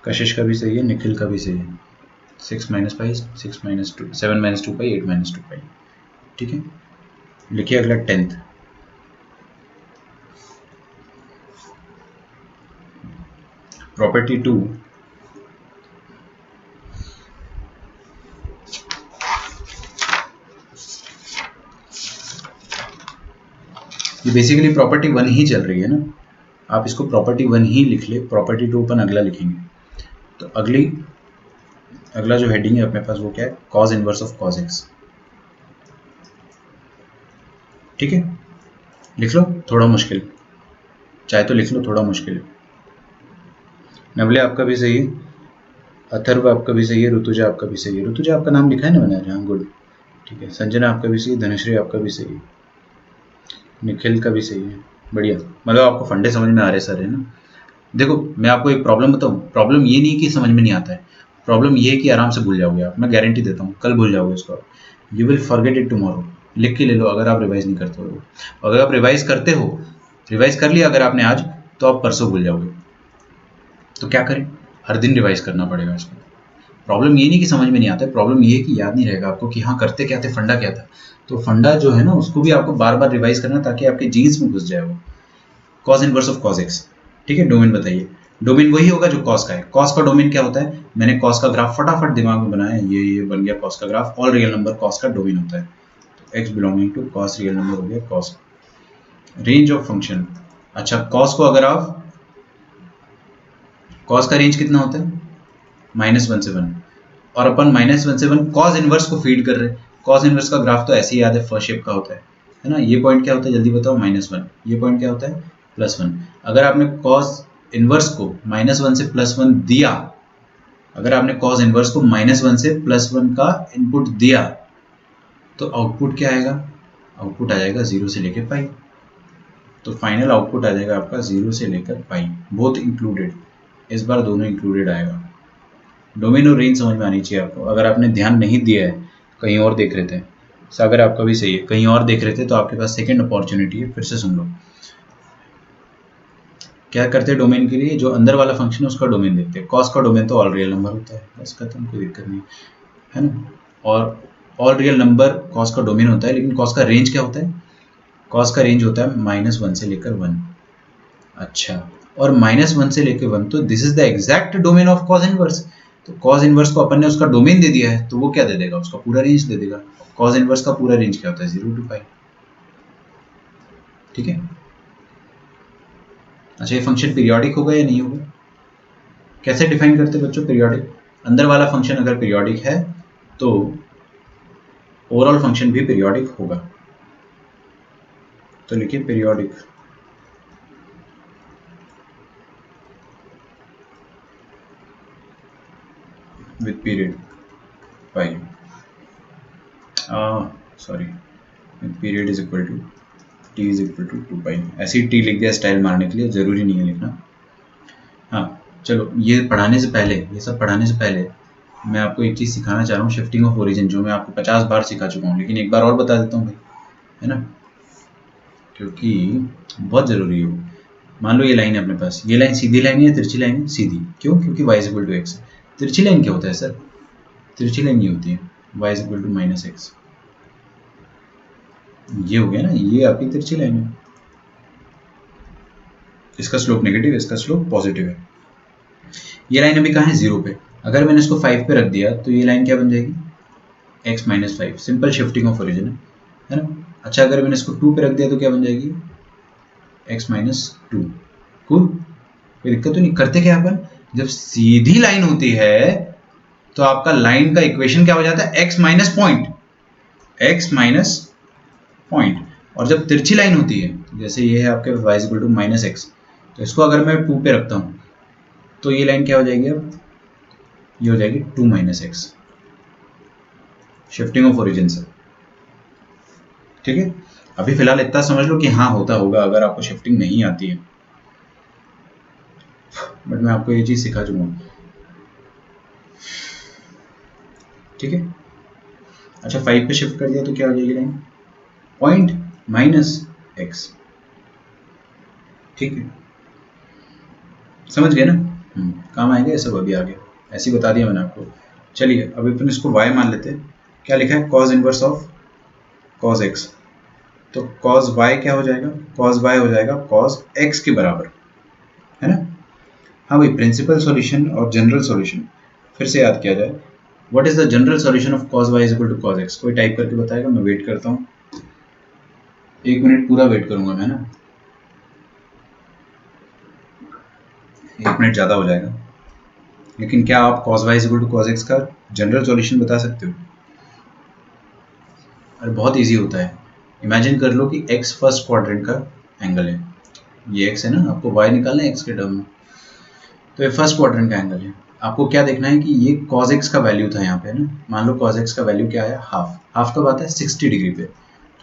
S1: कशिश का भी सही है, निखिल का भी सही है। 6 माइनस पाई, 6 माइनस 2, 7 माइनस 2 पाई, 8 माइनस 2 पाई। ठीक है, लिखिए अगला 10th। प्रॉपर्टी 2, ये बेसिकली प्रॉपर्टी 1 ही चल रही है ना, आप इसको प्रॉपर्टी 1 ही लिख ले, प्रॉपर्टी 2 अपन अगला लिखेंगे। तो अगली अगला जो हेडिंग है अपने पास वो क्या है, cause inverse of cos x. ठीक है, लिख लो, थोड़ा मुश्किल, चाहे तो लिख लो, थोड़ा मुश्किल है। नवले आपका भी सही है, अथर्व आपका भी सही है, ऋतुजा आपका भी सही है। ऋतुजा आपका नाम लिखा है ना मैंने, हाँ गुड, ठीक है। संजना आपका भी सही है, धनश्री आपका भी सही है, निखिल का भी सही है, बढ़िया। मतलब आपको फंडे समझ में आ रहे सर, है ना। देखो मैं आपको एक प्रॉब्लम बताऊँ, प्रॉब्लम ये नहीं कि समझ में नहीं आता है, प्रॉब्लम ये है कि आराम से भूल जाओगे आप, मैं गारंटी देता हूँ, कल भूल जाओगे इसको। You will forget it tomorrow. लिख के ले लो अगर आप रिवाइज नहीं करते हो। अगर आप रिवाइज करते हो, रिवाइज कर लिया अगर आपने आज, तो आप परसों भूल जाओगे। तो क्या करें, हर दिन रिवाइज करना पड़ेगा इसको। प्रॉब्लम ये नहीं कि समझ में नहीं आता है, प्रॉब्लम ये है कि याद नहीं रहेगा आपको कि हाँ करते क्या थे, फंडा क्या था। तो फंडा जो है ना उसको भी आपको बार बार रिवाइज करना, ताकि आपके जीन्स में घुस जाए वो। Cos inverse of cos x, ठीक है। डोमेन बताइए, डोमेन वही होगा जो कॉस का है। कॉस का डोमेन क्या होता है, मैंने कॉस का ग्राफ फटाफट दिमाग में बनाया, ये बन गया कॉस का graph. All real number cos का डोमेन होता है, तो x belonging to cos real number हो गया कॉस। रेंज ऑफ फंक्शन, अच्छा कॉस को अगर आप, कॉस का रेंज कितना होता है, -1 से 1, और अपन -1 से 1 कॉस इनवर्स को फीड कर रहे हैं। कॉस इनवर्स का ग्राफ तो ऐसे ही याद है, फर्स्ट शेप का होता है ना। ये पॉइंट क्या होता है जल्दी बताओ, -1। ये पॉइंट क्या होता है, +1। अगर आपने कॉस इनवर्स को -1 से +1 दिया, अगर आपने कॉस इनवर्स को -1 से +1 का इनपुट दिया, तो आउटपुट क्या आएगा, आउटपुट आ जाएगा 0 से लेकर पाई। तो फाइनल आउटपुट आ जाएगा आपका 0 से लेकर पाई, बोथ इंक्लूडेड। इस बार दोनों इंक्लूडेड आएगा। डोमेन और रेंज समझ में आनी चाहिए आपको। अगर आपने ध्यान नहीं दिया है, कहीं और देख रहे थे, सागर आपका भी सही है, कहीं और देख रहे थे, तो आपके पास सेकंड अपॉर्चुनिटी है, फिर से सुन लो। क्या करते हैं डोमेन के लिए, जो अंदर वाला फंक्शन है उसका डोमेन देखते हैं। कॉस का डोमेन तो ऑल रियल नंबर होता है, बस खत्म, कोई दिक्कत नहीं है ना। और ऑल रियल नंबर कॉस का डोमेन होता है, लेकिन कॉस का रेंज क्या होता है, कॉस का रेंज होता है -1 से लेकर 1। अच्छा, और -1 से लेकर 1, तो this is the exact domain of cos inverse. तो कॉस इनवर्स को अपन ने उसका डोमेन दे दिया है, तो वो क्या दे देगा, उसका पूरा रेंज दे देगा। कॉस इनवर्स का पूरा रेंज क्या होता है, 0 to पाई। ठीक है। अच्छा, ये फंक्शन पीरियोडिक होगा या नहीं होगा, कैसे डिफाइन करते हैं बच्चों पीरियोडिक। अंदर वाला फंक्शन अगर पीरियोडिक है तो ओवरऑल फंक्शन भी पीरियोडिक होगा। तो लिखिए periodic with period pi, sorry, with period is equal to t is equal to 2 pi. ऐसे ही t लिख दिया स्टाइल मारने के लिए, जरूरी नहीं है लिखना। हाँ चलो, ये पढ़ाने से पहले, ये सब पढ़ाने से पहले मैं आपको एक चीज़ सिखाना चाह रहा हूँ, शिफ्टिंग ऑफ ओरिजिन, जो मैं आपको 50 बार सिखा चुका हूँ, लेकिन एक बार और बता देता हूँ भाई, है ना, क्योंकि बहुत ज़रूरी है वो। मान लो ये लाइन है अपने पास, ये लाइन सीधी लाइन है या तिरछी लाइन है, सीधी। क्यों, क्योंकि y is equal to x. तिरछी लाइन क्या होता है सर, तिरछी लाइन ये होती है y is equal to -x। ये हो गया ना, ये आपकी तिरछी लाइन है, इसका स्लोप नेगेटिव है, इसका स्लोप पॉजिटिव है। ये लाइन अभी कहाँ है, 0 पे। अगर मैंने इसको 5 पे रख दिया तो ये लाइन क्या बन जाएगी, x minus 5। Simple shifting of origin है ना। अच्छा, अगर मैंने इसको 2 पे रख दिया तो क्या बन जाएगी, x माइनस 2। कूल, कोई दिक्कत तो नहीं। करते क्या अपन, जब सीधी लाइन होती है तो आपका लाइन का इक्वेशन क्या हो जाता है, x minus point, x minus point. और जब तिरछी लाइन होती है, जैसे ये है आपके y इक्वल टू -x, तो इसको अगर मैं 2 पे रखता हूँ तो ये लाइन क्या हो जाएगी, अब ये हो जाएगी 2 - x, शिफ्टिंग ऑफ ओरिजिन से। ठीक है, अभी फिलहाल इतना समझ लो कि हाँ होता होगा, अगर आपको शिफ्टिंग नहीं आती है, बट मैं आपको ये चीज सिखा चुका हूँ। ठीक है, अच्छा 5 पे शिफ्ट कर दिया तो क्या हो जाएगी लाइन, पॉइंट -x। ठीक है, समझ गए ना, काम आएगा ये सब अभी आगे, ऐसे ही बता दिया मैंने आपको। चलिए अभी अपन इसको y मान लेते हैं। क्या लिखा है, cos inverse of cos x। तो cos y क्या हो जाएगा, cos y हो जाएगा cos x के बराबर, है ना। हाँ भाई, प्रिंसिपल सॉल्यूशन और जनरल सॉल्यूशन फिर से याद किया जाए। What is the general solution of cos y is equal to cos x, कोई टाइप करके बताएगा, मैं वेट करता हूँ, 1 मिनट पूरा वेट करूंगा मैं ना, 1 मिनट ज़्यादा हो जाएगा। लेकिन क्या आप cos y equal to cos x का जनरल सॉल्यूशन बता सकते हो? अरे बहुत इजी होता है। इमेजिन कर लो कि x फर्स्ट क्वाड्रेंट का एंगल है, ये x है ना, आपको y निकालना है x के टर्म में, तो ये फर्स्ट क्वाड्रेंट का एंगल है। आपको क्या देखना है कि ये cos x का वैल्यू था यहाँ पे, है ना, मान लो cos x का वैल्यू क्या है, हाफ। हाफ कब आता है? 60 डिग्री पे।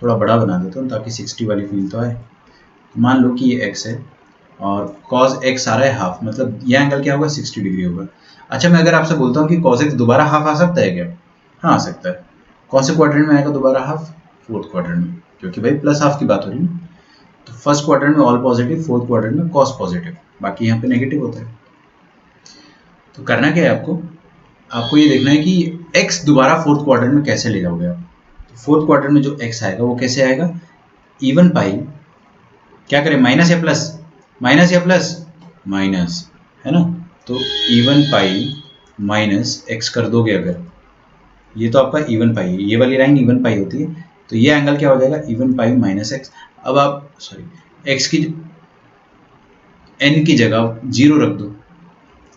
S1: थोड़ा बड़ा बना देता हूँ ताकि 60 वाली फील तो आए। मान लो कि ये x है और cos x आ रहा है हाफ, मतलब ये एंगल क्या होगा, 60 डिग्री होगा। अच्छा, मैं अगर आपसे बोलता हूँ कि cos x दोबारा हाफ आ सकता है क्या? हाँ, आ सकता है। कौन से क्वाड्रेंट में आएगा दोबारा हाफ? फोर्थ क्वाड्रेंट में, क्योंकि भाई प्लस हाफ की बात हो रही है। तो फर्स्ट क्वाड्रेंट में ऑल पॉजिटिव, फोर्थ क्वाड्रेंट में कॉस पॉजिटिव, बाकी यहाँ पे नेगेटिव होता है। तो करना क्या है आपको? आपको ये देखना है कि x दोबारा फोर्थ क्वाड्रेंट में कैसे ले जाओगे आप। तो फोर्थ क्वाड्रेंट में जो x आएगा वो कैसे आएगा? इवन पाई, क्या करें, माइनस या प्लस? माइनस या प्लस? माइनस, है ना। तो इवन पाई माइनस एक्स कर दोगे अगर, ये तो आपका इवन पाई है, ये वाली लाइन इवन पाई होती है, तो ये एंगल क्या हो जाएगा, इवन पाई माइनस एक्स। अब आप सॉरी एक्स की एन की जगह 0 रख दो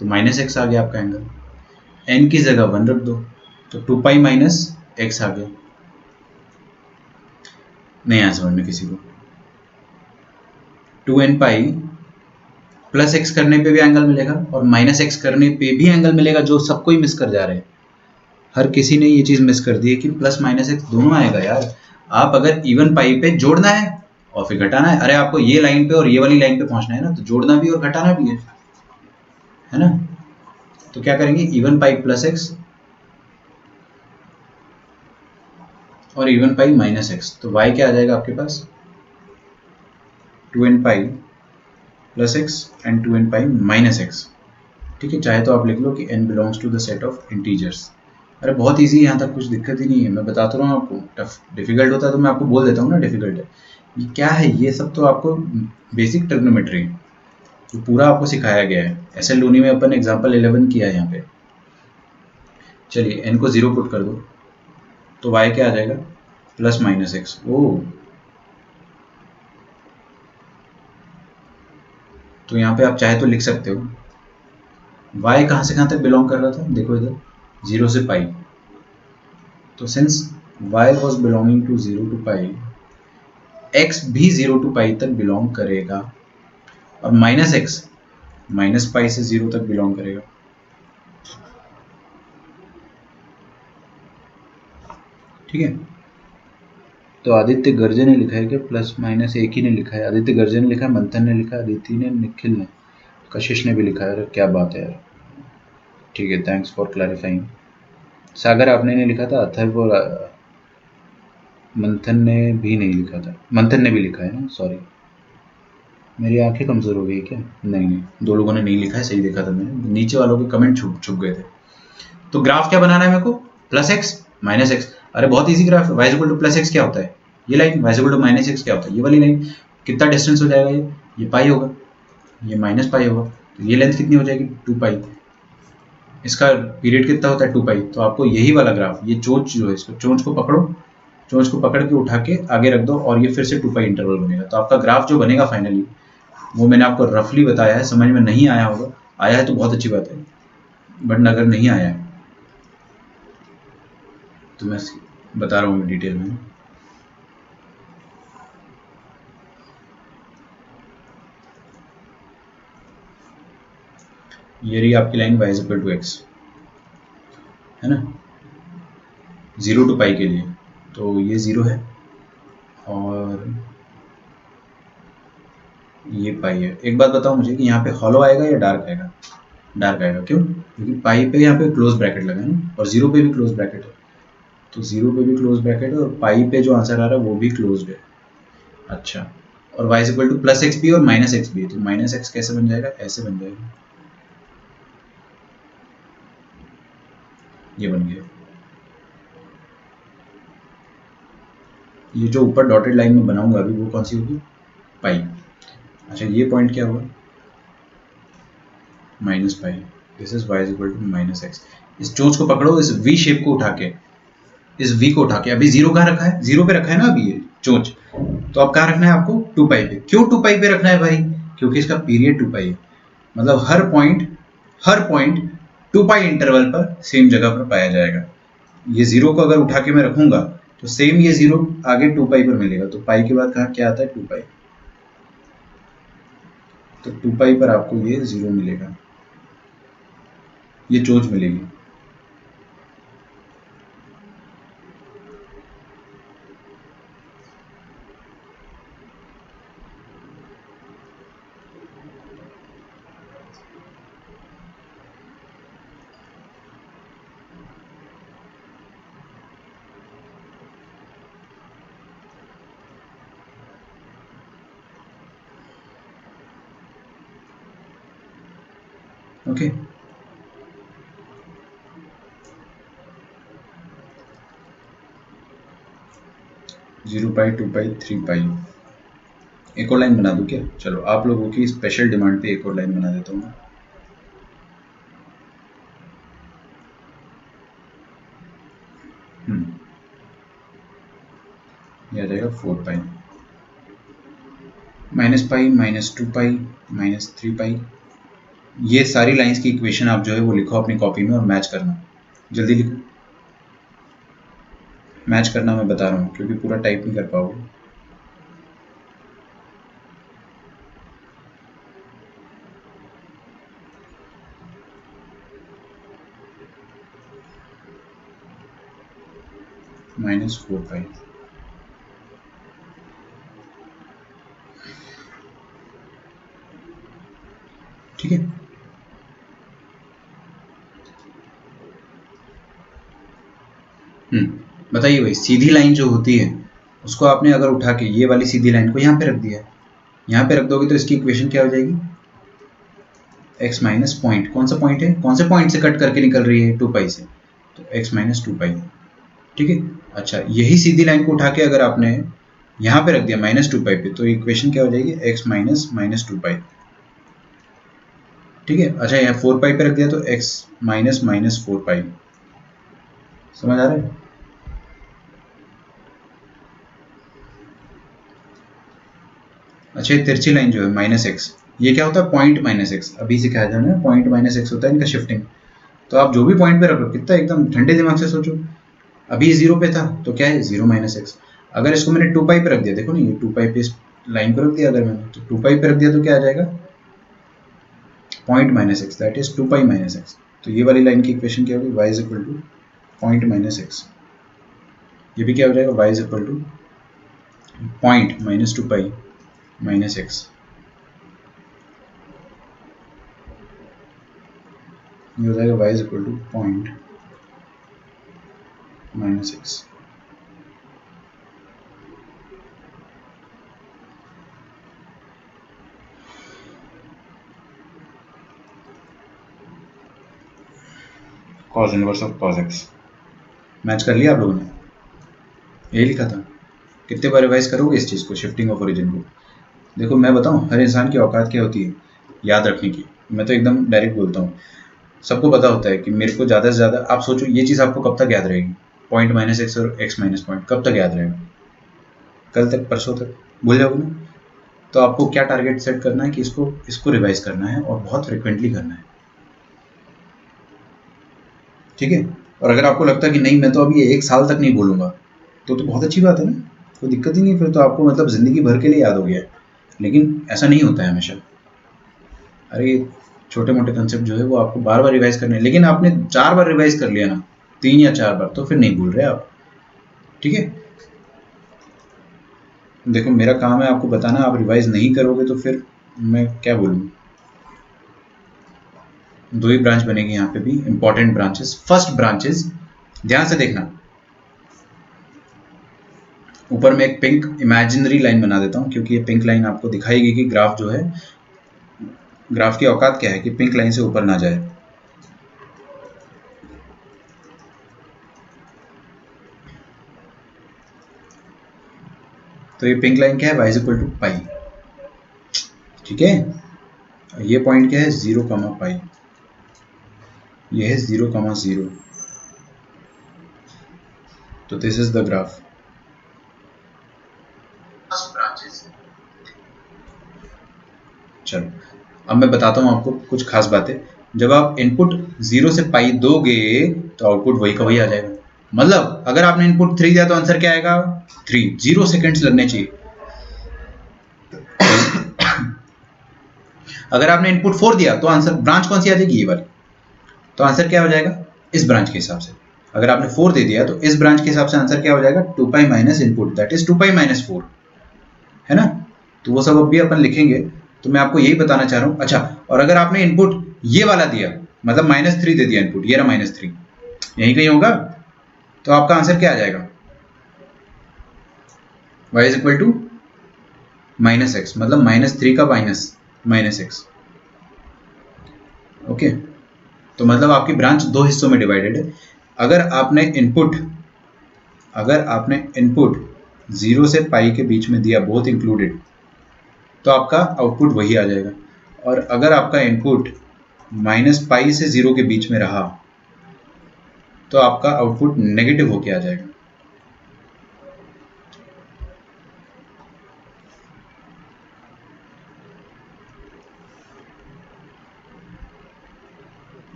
S1: तो माइनस एक्स आ गया आपका एंगल, एन की जगह 1 रख दो तो 2 पाई माइनस एक्स आ गया। नहीं आया समझ में किसी को? 2n पाई प्लस एक्स करने पे भी एंगल मिलेगा और माइनस एक्स करने पे भी एंगल मिलेगा, जो सबको ही मिस कर जा रहे हैं। हर किसी ने ये चीज मिस कर दी है कि प्लस माइनस एक्स दोनों आएगा यार। आप अगर इवन पाई पे जोड़ना है और फिर घटाना है, अरे आपको ये लाइन पे और ये वाली लाइन पे पहुंचना है ना, तो जोड़ना भी और घटाना भी है ना। तो क्या करेंगे, इवन पाई प्लस एक्स और इवन पाई माइनस एक्स, तो y क्या आ जाएगा आपके पास, 2n pi plus x and 2n pi minus x. ठीक है, चाहे तो आप लिख लो कि n belongs to the set of integers. अरे बहुत इजी है, यहाँ तक कुछ दिक्कत ही नहीं है, मैं बताता रहा हूँ आपको। टफ डिफिकल्ट होता है तो मैं आपको बोल देता हूँ ना डिफिकल्ट है। ये क्या है, ये सब तो आपको बेसिक ट्रिग्नोमेट्री जो पूरा आपको सिखाया गया है। एसएल लूनी में अपन एग्जांपल 11 किया है यहाँ पे। चलिए n को 0 पुट कर दो तो y क्या आ जाएगा, प्लस माइनस एक्स। ओ, तो यहाँ पे आप चाहे तो लिख सकते हो y कहाँ से कहाँ तक बिलोंग कर रहा था, देखो इधर 0 से पाई, तो since y was belonging to 0 to pi, x भी 0 टू पाई तक बिलोंग करेगा, और माइनस एक्स माइनस पाई से 0 तक बिलोंग करेगा। ठीक है, तो आदित्य गर्जे ने लिखा है कि प्लस माइनस एक ही ने लिखा है। आदित्य गर्जे ने लिखा है, मंथन ने लिखा है, अदिति ने, निखिल ने, कशिश ने भी लिखा है। क्या बात है यार, ठीक है, थैंक्स फॉर क्लैरिफाइंग। सागर आपने नहीं लिखा था, अथर्व और मंथन ने भी नहीं लिखा था। मंथन ने भी लिखा है ना, सॉरी मेरी आंखें कमजोर हो गई क्या? नहीं नहीं, दो लोगों ने नहीं लिखा है, सही देखा था मैंने, नीचे वालों के कमेंट छुप छुप गए थे। तो ग्राफ क्या बनाना है मेरे को, प्लस एक्स माइनस एक्स। अरे बहुत इजी ग्राफ है, y equal to plus x क्या होता है, ये line, y equal to minus x क्या होता है, ये वाली लाइन। कितना डिस्टेंस हो जाएगा, ये पाई होगा, ये माइनस पाई होगा, तो ये लेंथ कितनी हो जाएगी, 2 पाई। इसका पीरियड कितना होता है, 2 पाई। तो आपको यही वाला ग्राफ, ये चोंच जो है, इसको चोंच को पकड़ो, चोंच को पकड़ के उठा के आगे रख दो और ये फिर से 2 पाई इंटरवल बनेगा। तो आपका ग्राफ जो बनेगा फाइनली, वो मैंने आपको रफली बताया है, समझ में नहीं आया होगा, आया है तो बहुत अच्छी बात है, बट अगर नहीं आया है तो मैं बता रहा हूँ डिटेल में। ये रही आपकी line y equal to x, है ना, 0 टू पाई के लिए, तो ये 0 है और ये पाई है। एक बात बताओ मुझे कि यहाँ पे हॉलो आएगा या डार्क आएगा? डार्क आएगा, क्यों? क्योंकि पाई पे यहाँ पे क्लोज ब्रैकेट लगा है ना, और 0 पे भी क्लोज ब्रैकेट है, तो 0 पे भी क्लोज ब्रैकेट है और पाई पे जो आंसर आ रहा है वो भी क्लोज है। अच्छा, और y equal to plus x भी और माइनस एक्स भी है, तो माइनस एक्स कैसे बन जाएगा, ऐसे बन जाएगा, ये बन गया। ये जो ऊपर डॉटेड लाइन में बनाऊंगा अभी, वो कौन सी होगी, पाई। अच्छा, ये पॉइंट क्या हुआ, minus pi, this is y equal to minus x. इस चोंच को पकड़ो, इस v शेप को उठा के, इस v को उठा के, अभी 0 कहाँ रखा है, 0 पे रखा है ना अभी ये चोंच, तो अब कहाँ रखना है आपको, 2 पाई पे। क्यों 2 पाई पे रखना है भाई, क्योंकि इसका पीरियड 2 पाई है, मतलब हर पॉइंट 2 पाई इंटरवल पर सेम जगह पर पाया जाएगा। ये 0 को अगर उठा के मैं रखूंगा तो सेम ये 0 आगे 2 पाई पर मिलेगा, तो पाई के बाद कहाँ क्या आता है 2 पाई, तो 2 पाई पर आपको ये 0 मिलेगा, ये चोंच मिलेगी। ओके, जीरो पाई, 2 पाई, 3 पाई। एक और लाइन बना दूं क्या? चलो आप लोगों की स्पेशल डिमांड पे एक और लाइन बना देता हूँ। ये आ जाएगा 4 पाई, माइनस पाई, माइनस 2 पाई, माइनस 3 पाई। ये सारी लाइंस की इक्वेशन आप जो है वो लिखो अपनी कॉपी में और मैच करना, जल्दी लिखो। मैच करना मैं बता रहा हूँ क्योंकि पूरा टाइप नहीं कर पाओगे। माइनस 4 पाई, ठीक है। बताइए भाई, सीधी लाइन जो होती है उसको आपने अगर उठा के ये वाली सीधी लाइन को यहाँ पे रख दिया है, यहाँ पे रख दोगे तो इसकी इक्वेशन क्या हो जाएगी, x माइनस पॉइंट, कौन सा पॉइंट है, कौन से पॉइंट से कट करके निकल रही है 2 पाई से, तो x माइनस 2 पाई, ठीक है। अच्छा, यही सीधी लाइन को उठा के अगर आपने यहाँ पे रख दिया माइनस 2 पाई पे, तो इक्वेशन क्या हो जाएगी, x माइनस माइनस 2 पाई, ठीक है। अच्छा, यहाँ 4 पाई पे रख दिया तो x माइनस माइनस 4 पाई, समझ आ रहा है। अच्छा, ये तिरछी लाइन जो है माइनस एक्स, ये क्या होता है, पॉइंट माइनस एक्स, अभी सिखाया था हमने, पॉइंट माइनस एक्स होता है इनका शिफ्टिंग। तो आप जो भी पॉइंट पे रखो, कितना एकदम ठंडे दिमाग से सोचो, अभी 0 पे था तो क्या है 0 माइनस एक्स, अगर इसको मैंने 2 पाई पे रख दिया, देखो ना ये 2 पाई पे इस लाइन को रख दिया अगर मैंने, तो 2 पाई पे रख दिया तो क्या आ जाएगा, point minus x, that is 2 pi minus x. तो ये वाली लाइन की इक्वेशन क्या होगी, y is equal to point minus x, ये भी क्या हो जाएगा, y is equal to point minus 2 pi minus x, ये हो जाएगा y is equal to point minus x. cos inverse of cos x, match कर लिया आप लोगों ने, यही लिखा था। कितने बार रिवाइज करोगे इस चीज़ को, शिफ्टिंग ऑफ ओरिजिन को। देखो मैं बताऊं, हर इंसान की औकात क्या होती है याद रखने की, मैं तो एकदम डायरेक्ट बोलता हूँ। सबको पता होता है कि मेरे को ज़्यादा से ज़्यादा, आप सोचो ये चीज़ आपको कब तक याद रहेगी, पॉइंट माइनस एक्स और एक्स माइनस पॉइंट कब तक याद रहेगा, कल तक, परसों तक भूल जाओगे ना। तो आपको क्या टारगेट सेट करना है कि इसको इसको रिवाइज करना है और बहुत फ्रिक्वेंटली करना है, ठीक है। और अगर आपको लगता है कि नहीं मैं तो अभी 1 साल तक नहीं बोलूँगा, तो बहुत अच्छी बात है ना, कोई दिक्कत ही नहीं, फिर तो आपको मतलब ज़िंदगी भर के लिए याद हो गया है। लेकिन ऐसा नहीं होता है हमेशा। अरे छोटे मोटे कंसेप्ट जो है वो आपको बार बार रिवाइज करने हैं, लेकिन आपने 4 बार रिवाइज कर लिया ना, 3 या 4 बार, तो फिर नहीं भूल रहे आप, ठीक है। देखो मेरा काम है आपको बताना, आप रिवाइज नहीं करोगे तो फिर मैं क्या बोलूँ। 2 ही ब्रांच बनेगी यहाँ पे भी, इंपॉर्टेंट ब्रांचेस, फर्स्ट ब्रांचेस, ध्यान से देखना। ऊपर में एक पिंक इमेजिनरी लाइन बना देता हूँ क्योंकि ये पिंक लाइन आपको दिखाएगी कि ग्राफ जो है, ग्राफ की औकात क्या है कि पिंक लाइन से ऊपर ना जाए। तो ये पिंक लाइन क्या है, y इज इक्वल टू पाई, ठीक है। ये पॉइंट क्या है, 0 कमा पाई, ये है 0 कमा 0, तो दिस इज द ग्राफ। चलो अब मैं बताता हूँ आपको कुछ खास बातें। जब आप इनपुट 0 से पाई दोगे तो आउटपुट वही का वही आ जाएगा। मतलब अगर आपने इनपुट 3 दिया तो आंसर क्या आएगा? 3। 0 सेकेंड्स लगने चाहिए। अगर आपने इनपुट 4 दिया तो आंसर ब्रांच कौन सी आ जाएगी? ये वाली। तो आंसर क्या हो जाएगा इस ब्रांच के हिसाब से? अगर आपने 4 दे दिया तो इस ब्रांच के हिसाब से आंसर क्या हो जाएगा? 2 pi minus input, that is 2 pi minus 4, है ना? तो वो सब अब भी अपन लिखेंगे। तो मैं आपको यही बताना चाह रहा हूँ। अच्छा, और अगर आपने इनपुट ये वाला दिया, मतलब -3 दे दिया इनपुट, ये रहा -3, यहीं कहीं होगा, तो आपका आंसर क्या आ जाएगा? y is equal to -x, मतलब -3 का -x। ओके, तो मतलब आपकी ब्रांच दो हिस्सों में डिवाइडेड है। अगर आपने इनपुट 0 से पाई के बीच में दिया, बोथ इंक्लूडेड, तो आपका आउटपुट वही आ जाएगा। और अगर आपका इनपुट -पाई से 0 के बीच में रहा तो आपका आउटपुट नेगेटिव होके आ जाएगा।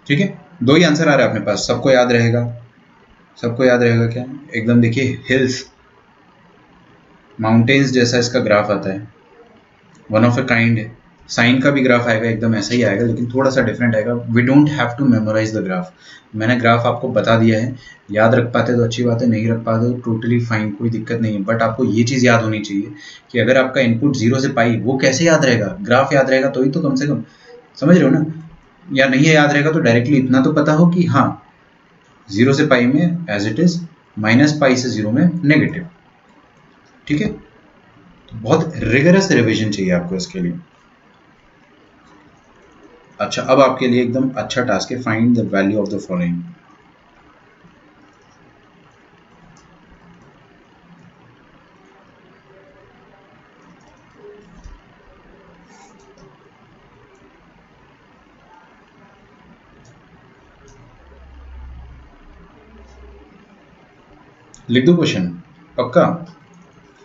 S1: ठीक है, दो ही आंसर आ रहा है अपने पास। सबको याद रहेगा? सबको याद रहेगा क्या? एकदम देखिए, हिल्स, माउंटेन्स जैसा इसका ग्राफ आता है, वन ऑफ ए काइंड है। साइन का भी ग्राफ आएगा, एकदम ऐसा ही आएगा, लेकिन थोड़ा सा डिफरेंट आएगा। We don't have to memorize the graph. मैंने ग्राफ आपको बता दिया है, याद रख पाते तो अच्छी बात है, नहीं रख पाते तो टोटली फाइन, कोई दिक्कत नहीं है। बट आपको ये चीज़ याद होनी चाहिए कि अगर आपका इनपुट 0 से पाई, वो कैसे याद रहेगा? ग्राफ याद रहेगा तो ही तो, कम से कम, समझ रहे हो ना? या नहीं है याद रहेगा तो डायरेक्टली इतना तो पता हो कि हाँ, 0 से पाई में एज इट इज, -पाई से 0 में नेगेटिव। ठीक है, तो बहुत रिगरस रिविजन चाहिए आपको इसके लिए। अच्छा, अब आपके लिए एकदम अच्छा टास्क है, find the value of the following. लिख दो क्वेश्चन? पक्का?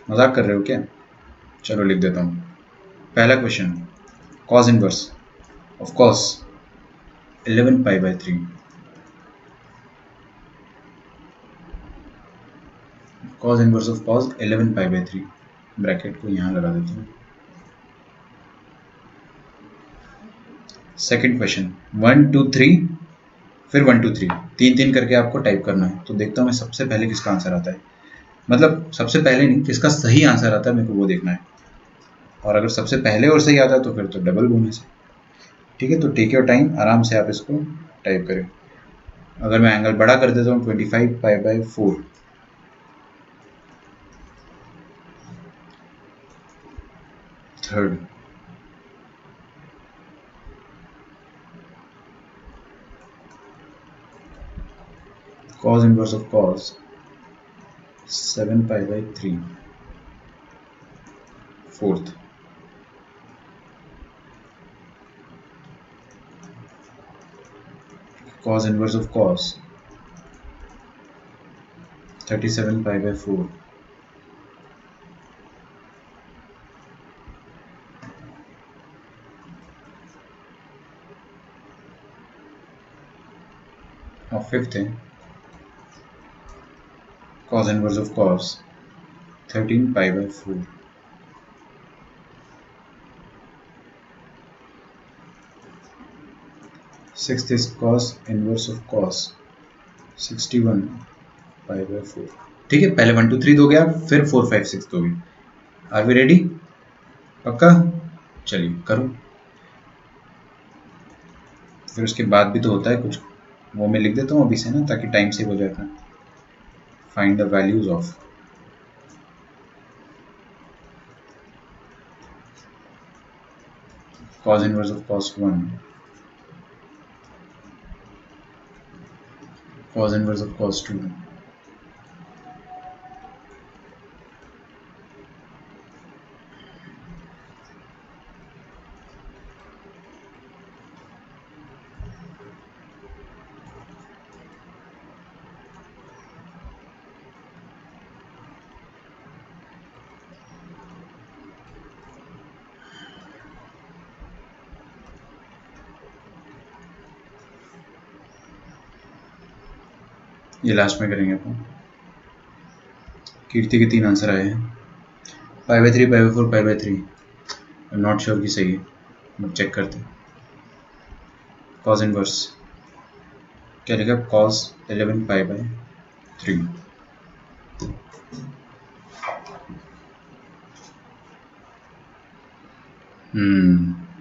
S1: मजाक कर रहे हो क्या? चलो लिख देता हूँ। पहला question, cos inverse of cos 11 pi by 3। Cos inverse of cos 11 pi by 3, bracket को यहाँ लगा देता हूँ। सेकंड क्वेश्चन, 1 2 3, फिर 1 2 3, 3 3 करके आपको टाइप करना है। तो देखता हूँ मैं सबसे पहले किसका आंसर आता है, मतलब सबसे पहले नहीं, किसका सही आंसर आता है, मेरे को वो देखना है। और अगर सबसे पहले और सही आता है तो फिर तो डबल बोनस है। ठीक है, तो टेक योर टाइम, आराम से आप इसको टाइप करें। अगर मैं एंगल बड़ा कर देता हूँ 25 pi by 4, third, cos inverse of cos 7 pi by 3, fourth, cos inverse of cos 37 pi by 4, और फिफ्थ है cos inverse of cos 13 pi by 4। Sixth is cos inverse of cos 61 pi by 4। ठीक है, पहले 1 2 3 दोगे आप, फिर 4 5 6 दोगे। Are we ready? पक्का? चलिए करो। फिर उसके बाद भी तो होता है कुछ, वो मैं लिख देता हूँ अभी से ना, ताकि टाइम सेव हो जाए अपना। Find the values of cos inverse of cos 1, cos inverse of cos 2, ये लास्ट में करेंगे अपन। कीर्ति के 3 आंसर आए हैं, π/3, π/4, π/3। आई एम नॉट श्योर कि सही है, बट चेक करते हैं। कॉस इनवर्स क्या लिखा? cos 11 π/3।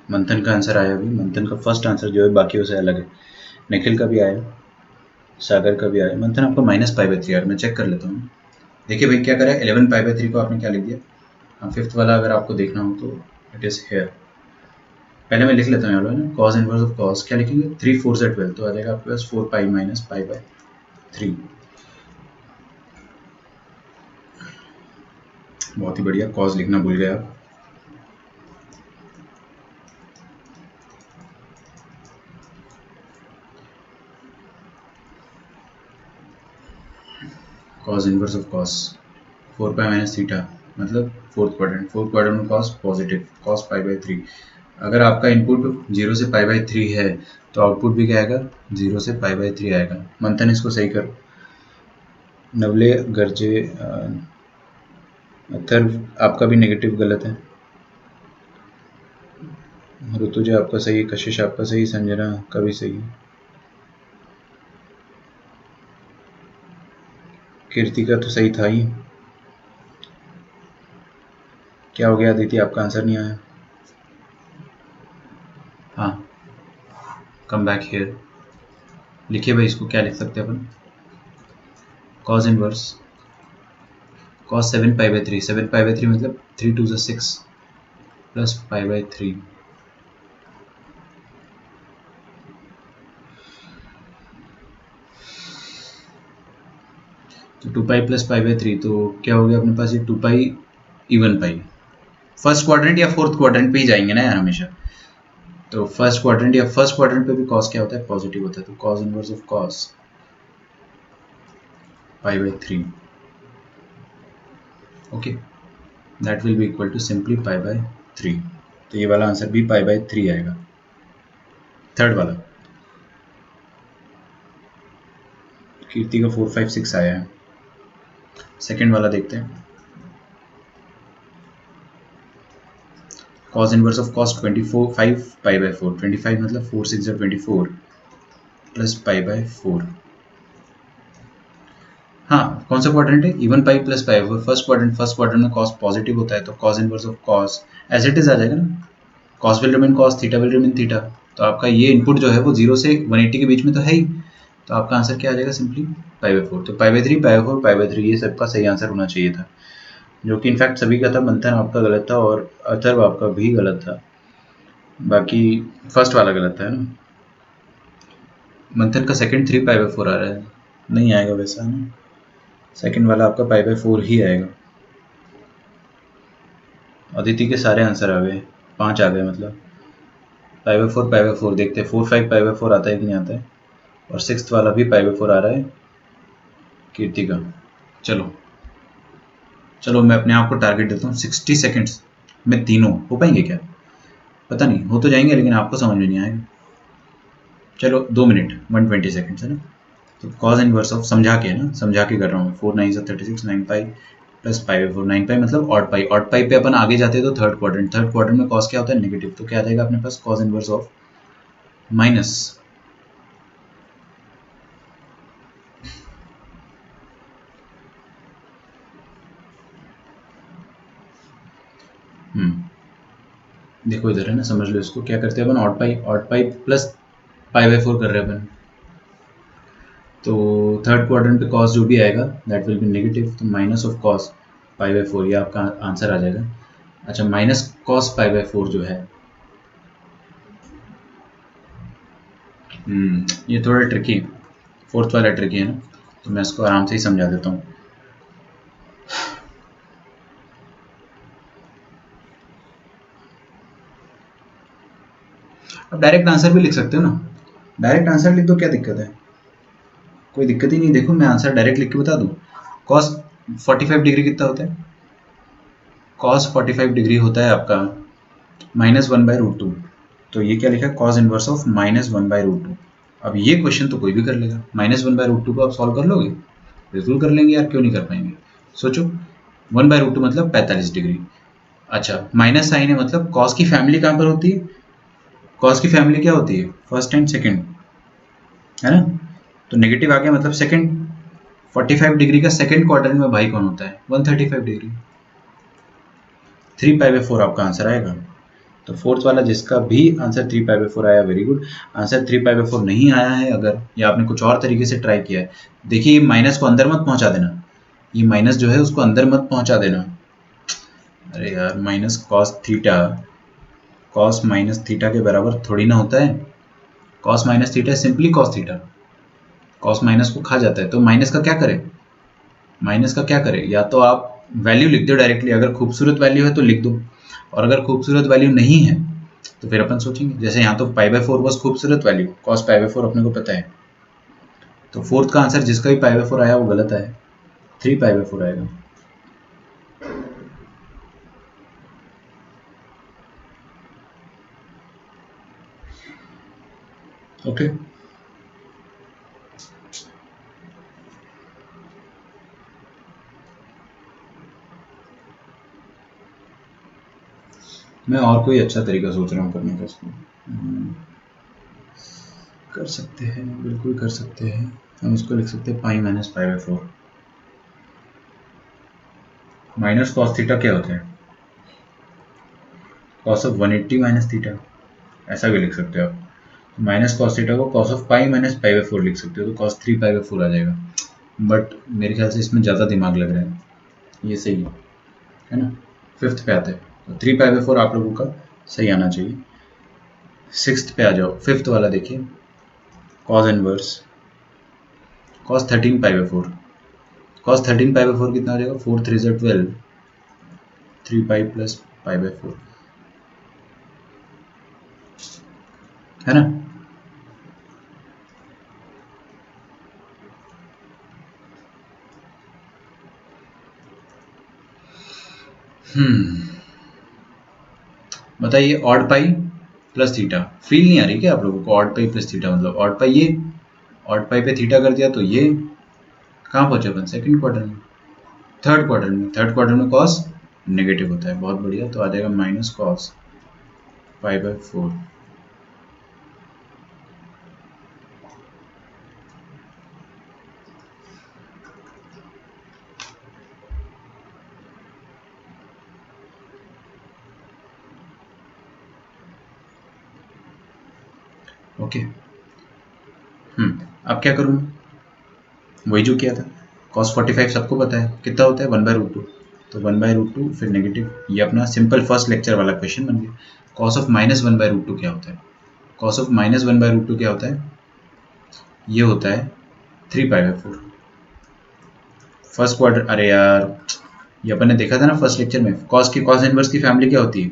S1: मंथन का आंसर आया अभी। मंथन का फर्स्ट आंसर जो है बाकियों से अलग है। निखिल का भी आया, सागर का भी आया। मंथन आपको -π/3 यार, मैं चेक कर लेता हूँ। देखिए भाई क्या करा है, 11 π/3 को आपने क्या लिख दिया। हाँ, फिफ्थ वाला अगर आपको देखना हो तो इट इज़ हेयर। पहले मैं लिख लेता हूँ यार ना, कॉस इनवर्स ऑफ कॉस क्या लिखेंगे, 3 4 से 12 तो आ जाएगा आपके पास 4 π - π/3। बहुत ही बढ़िया, कॉस लिखना भूल गए आप। Cos inverse of cos 4 π - theta मतलब फोर्थ क्वाड्रेंट में कॉस पॉजिटिव, cos π/3। अगर आपका इनपुट 0 से π/3 है तो आउटपुट भी क्या आएगा, 0 से π/3 आएगा। मंथन इसको सही करो। नवले गर्जे अथर्व आपका भी नेगेटिव गलत है। ऋतुजा आपका सही है, कशिश आपका सही, संजना का भी सही है, कीर्ति का तो सही था ही। क्या हो गया अदिति, आपका आंसर नहीं आया? हाँ, कम बैक हियर। लिखिए भाई, इसको क्या लिख सकते हैं अपन, कॉस इनवर्स cos 7 π/3। 7 π/3 मतलब 3 2 6 प्लस π/3। तो 2π प्लस π/3 तो क्या हो गया अपने पास, ये 2π इवन पाई। फर्स्ट क्वाड्रेंट या फोर्थ क्वाड्रेंट पे ही जाएंगे ना यार हमेशा। तो फर्स्ट क्वाड्रेंट या फर्स्ट क्वाड्रेंट पे भी कॉस क्या होता है, पॉजिटिव होता है। तो cos inverse of cos π/3। Okay, that will be equal to simply π/3। तो ये वाला आंसर भी π/3 आएगा, थर्ड वाला। कीर्ति का 4 5 6 आया है। सेकेंड वाला देखते हैं, cos इनवर्स ऑफ cos 24 5 π/4। 25 मतलब 4 6 24 प्लस π/4। हाँ, कौन सा क्वाड्रेंट है, even pi plus pi. First quadrant में cos पॉजिटिव होता है तो cos inverse of cos as it is आ जाएगा ना, cos will remain cos, theta will remain theta. तो आपका ये इनपुट जो है वो 0 से 180 के बीच में तो है ही, तो आपका आंसर क्या आ जाएगा, सिंपली π/4। तो π/3 π/4 π/3 ये सबका सही आंसर होना चाहिए था, जो कि इनफैक्ट सभी का था। मंथन आपका गलत था और अथर्व आपका भी गलत था, बाकी फर्स्ट वाला गलत था, है ना। मंथन का सेकंड 3 π/4 आ रहा है, नहीं आएगा वैसा ना, सेकंड वाला आपका π/4 ही आएगा। अदिति के सारे आंसर आ गए, 5 आ गए मतलब। π/4 देखते हैं, 4 5 π/4 आता है कि नहीं आता है। और सिक्स्थ वाला भी π/4 आ रहा है कीर्ति का। चलो चलो, मैं अपने आप को टारगेट देता हूँ 60 सेकेंड्स में तीनों हो पाएंगे क्या, पता नहीं, हो तो जाएंगे लेकिन आपको समझ में नहीं आएगा। चलो 2 मिनट 120 सेकेंड्स है ना। तो कॉस इनवर्स ऑफ, समझा के ना, समझा के कर रहा हूँ। 4 9 36 9 पाई प्लस π/4। 9 पाई मतलब ऑड पाई। ऑड पाई पे अपन आगे जाते हैं तो थर्ड क्वाड्रेंट में कॉस क्या होता है, नेगेटिव। तो क्या आ जाएगा अपने पास, कॉस इनवर्स ऑफ माइनस देखो इधर है ना, समझ लो इसको। क्या करते हैं अपन, ऑड पाई प्लस π/4 कर रहे हैं अपन। तो थर्ड क्वाड्रेंट पे कॉस जो भी आएगा दैट विल बी नेगेटिव, तो माइनस ऑफ कॉस π/4 ये आपका आंसर आ जाएगा। अच्छा, माइनस कॉस π/4 जो है, ये थोड़ा ट्रिकी, फोर्थ वाला ट्रिकी है ना, तो मैं इसको आराम से ही समझा देता हूँ। अब डायरेक्ट आंसर भी लिख सकते हो ना, डायरेक्ट आंसर लिख दो, क्या दिक्कत है, कोई दिक्कत ही नहीं। देखो मैं आंसर डायरेक्ट लिख के बता दूं। कॉस 45 डिग्री कितना होता है, कॉस 45 डिग्री होता है आपका -1/√2। तो ये क्या लिखा है, कॉस इनवर्स ऑफ -1/√2। अब ये क्वेश्चन तो कोई भी कर लेगा, -1/√2 को आप सॉल्व कर लोगे? बिल्कुल कर लेंगे यार, क्यों नहीं कर पाएंगे। सोचो 1/√2 मतलब 45 डिग्री। अच्छा माइनस साइन है मतलब कॉस की फैमिली कहाँ पर होती है? कॉस की फैमिली क्या होती है? फर्स्ट एंड सेकंड, है ना? तो नेगेटिव आ गया मतलब सेकंड। 45 डिग्री का सेकंड क्वाड्रेंट में भाई कौन होता है? 135 डिग्री। 3π/4 आपका आंसर आएगा। तो फोर्थ वाला जिसका भी आंसर 3π/4 आया, वेरी गुड। आंसर 3π/4 नहीं आया है अगर, या आपने कुछ और तरीके से ट्राई किया है, देखिए ये माइनस को अंदर मत पहुंचा देना, ये माइनस जो है उसको अंदर मत पहुंचा देना। अरे यार minus cos theta, cos minus theta के बराबर थोड़ी ना होता है। Cos minus theta simply cos theta, cos minus को खा जाता है। तो माइनस का क्या करें? माइनस का क्या करें? या तो आप वैल्यू लिख दो डायरेक्टली, अगर खूबसूरत वैल्यू है तो लिख दो, और अगर खूबसूरत वैल्यू नहीं है तो फिर अपन सोचेंगे। जैसे यहाँ तो π/4 बस खूबसूरत वैल्यू, कॉस π/4 अपने को पता है। तो फोर्थ का आंसर जिसका भी π/4 आया वो गलत है, 3π/4 आएगा। ओके मैं और कोई अच्छा तरीका सोच रहा हूँ करने का इसको। कर सकते हैं, बिल्कुल कर सकते हैं। हम इसको लिख सकते हैं π-π/4। माइनस कॉस थीटा क्या होता है? कॉस ऑफ 180 माइनस थीटा, ऐसा भी लिख सकते हो आप। माइनस कॉस थीटा को कॉस ऑफ π-π/4 लिख सकते हो, तो कॉस 3π/4 आ जाएगा। बट मेरे ख्याल से इसमें ज़्यादा दिमाग लग रहा है, ये सही है ना? फिफ्थ पे आते हैं, तो 3π/4 आप लोगों का सही आना चाहिए। सिक्स्थ पे आ जाओ, फिफ्थ वाला देखिए, कॉस इनवर्स कॉस 13π/4। कॉस 13π/4 कितना हो जाएगा? 4 3 12, 3π प्लस π/4, है ना? बताइए odd pi plus theta, feel नहीं आ रही क्या आप लोगों को? ऑड पाई प्लस थीटा मतलब ऑड पाई, ये ऑड पाई पे थीटा कर दिया तो ये कहाँ पहुंचे अपन? सेकंड क्वार्टर में, थर्ड क्वार्टर में। थर्ड क्वार्टर में कॉस नेगेटिव होता है, बहुत बढ़िया। तो आ जाएगा माइनस कॉस π/4। ओके अब क्या करूँ? वही जो किया था, cos 45 सबको पता है कितना होता है? 1/√2। तो 1/√2 फिर नेगेटिव, ये अपना सिंपल फर्स्ट लेक्चर वाला क्वेश्चन बन गया। cos ऑफ -1/√2 क्या होता है? cos ऑफ -1/√2 क्या होता है? ये होता है 3π/4 फर्स्ट क्वार्टर। अरे यार ये अपन ने देखा था ना फर्स्ट लेक्चर में, cos इनवर्स की फैमिली क्या होती है?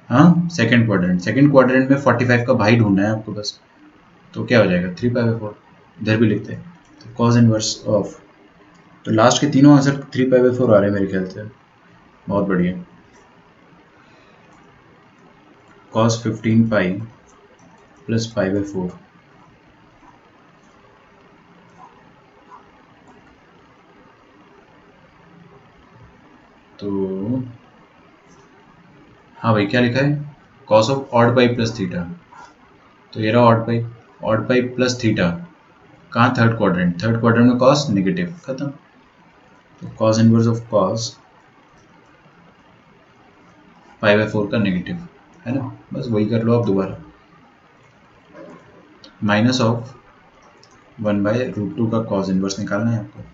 S1: हाँ सेकंड क्वाड्रेंट, सेकंड क्वाड्रेंट में 45 का भाई ढूंढना है आपको बस। तो क्या हो जाएगा? 3π/4, इधर भी लिखते हैं। तो cos इनवर्स ऑफ, तो लास्ट के तीनों आंसर 3π/4 आ रहे हैं मेरे ख्याल से, बहुत बढ़िया। cos 15π प्लस π/4, तो हाँ भाई क्या लिखा है? cos of odd pi plus theta, तो ये रहा ऑड पाई प्लस थीटा। कहाँ? थर्ड क्वाड्रेंट, थर्ड क्वाड्रेंट में cos नेगेटिव, खत्म। तो cos इनवर्स ऑफ cos π/4 का नेगेटिव, है ना? बस वही कर लो आप दोबारा। माइनस ऑफ 1/√2 का cos इनवर्स निकालना है आपको,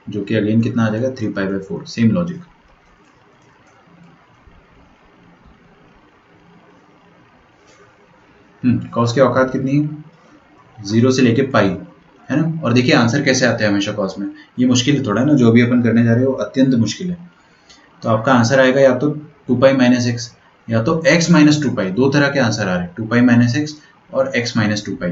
S1: जो कि अगेन कितना आ जाएगा? 3π/4, सेम लॉजिक। कॉस की औकात कितनी है? 0 से लेके पाई, है ना? और देखिए आंसर कैसे आते हैं हमेशा कॉस में, ये मुश्किल है थोड़ा ना, जो भी अपन करने जा रहे हो अत्यंत मुश्किल है। तो आपका आंसर आएगा या तो 2π-x, या तो x-2π। दो तरह के आंसर आ रहे हैं, 2π-x और x-2π।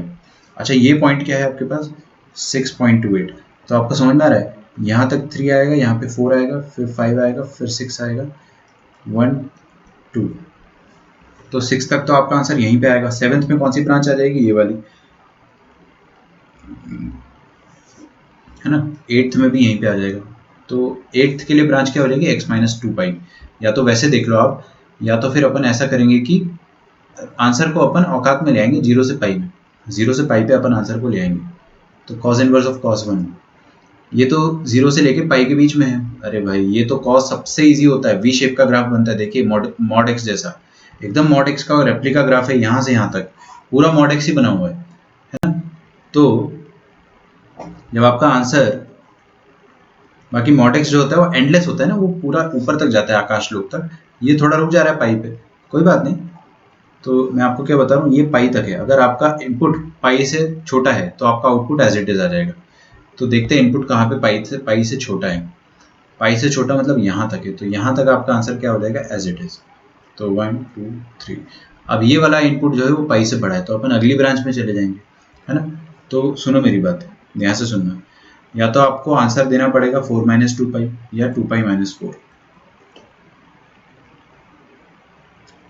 S1: अच्छा ये पॉइंट क्या है आपके पास? 6.28। तो आपको समझ में आ रहा है, यहाँ तक 3 आएगा, यहाँ पे 4 आएगा, फिर 5 आएगा, फिर 6 आएगा, 1 2, तो 6 तक तो आपका आंसर यहीं पे आएगा। सेवन्थ में कौन सी ब्रांच आ जाएगी? ये वाली। है ना, 8th में भी यहीं पे आ जाएगा। तो 8th के लिए ब्रांच क्या हो जाएगी, x माइनस 2 पाई। या तो वैसे देख लो आप, या तो फिर अपन ऐसा करेंगे कि आंसर को अपन औकात में ले आएंगे 0 से पाई में, 0 से पाई पे अपन आंसर को ले आएंगे। तो cos इनवर्स ऑफ cos 1, ये तो 0 से लेके पाई के बीच में है। अरे भाई ये तो cos सबसे इजी होता है, वी शेप का ग्राफ बनता है, देखिए मॉड एक्स जैसा, एकदम मॉड एक्स का रेप्लिका ग्राफ है, यहाँ से यहाँ तक पूरा मॉड एक्स ही बना हुआ है ना। तो जब आपका आंसर, बाकी मॉड एक्स जो होता है वो एंडलेस होता है ना, वो पूरा ऊपर तक जाता है, आकाश लोक तक, ये थोड़ा रुक जा रहा है पाई पे, कोई बात नहीं। तो मैं आपको क्या बता रहा हूँ, ये पाई तक है, अगर आपका इनपुट पाई से छोटा है तो आपका आउटपुट एज इट इज आ जाएगा। तो देखते हैं इनपुट कहाँ पे पाई से छोटा है, पाई से छोटा मतलब यहाँ तक है, तो यहाँ तक आपका आंसर क्या हो जाएगा, एज इट इज। तो 1 2 3। अब ये वाला इनपुट जो है वो पाई से बड़ा है, तो अपन अगली ब्रांच में चले जाएंगे, है ना। तो सुनो मेरी बात, ध्यान से सुनना, या तो आपको आंसर देना पड़ेगा 4 माइनस 2 पाई या 2 पाई माइनस 4,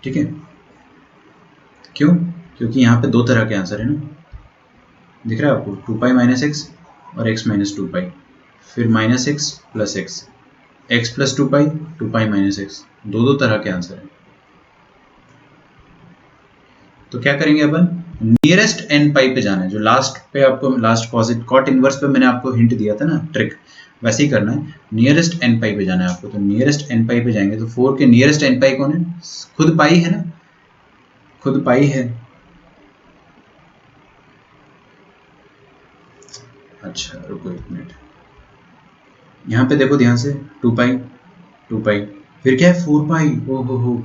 S1: ठीक है। क्यों, क्योंकि यहाँ पे दो तरह के आंसर है ना, दिख रहा है आपको, 2 पाई माइनस एक्स और x माइनस 2 पाई, फिर minus x plus x, x plus 2 पाई, 2 पाई माइनस एक्स, दो दो तरह के आंसर है। तो क्या करेंगे अपन, नियरेस्ट एन पाई पे जाना है, जो लास्ट पे आपको, लास्ट कॉट इनवर्स पे मैंने आपको हिंट दिया था ना ट्रिक, वैसे ही करना है, नियरेस्ट एन पाई पे जाना है आपको। तो नियरेस्ट एन पाई पे जाएंगे तो 4 के नियरेस्ट एन पाई कौन है, खुद पाई है ना, खुद पाई है। अच्छा रुको एक मिनट, यहाँ पे देखो ध्यान से, 2 पाई 2 पाई, फिर क्या है 4 पाई, ओ हो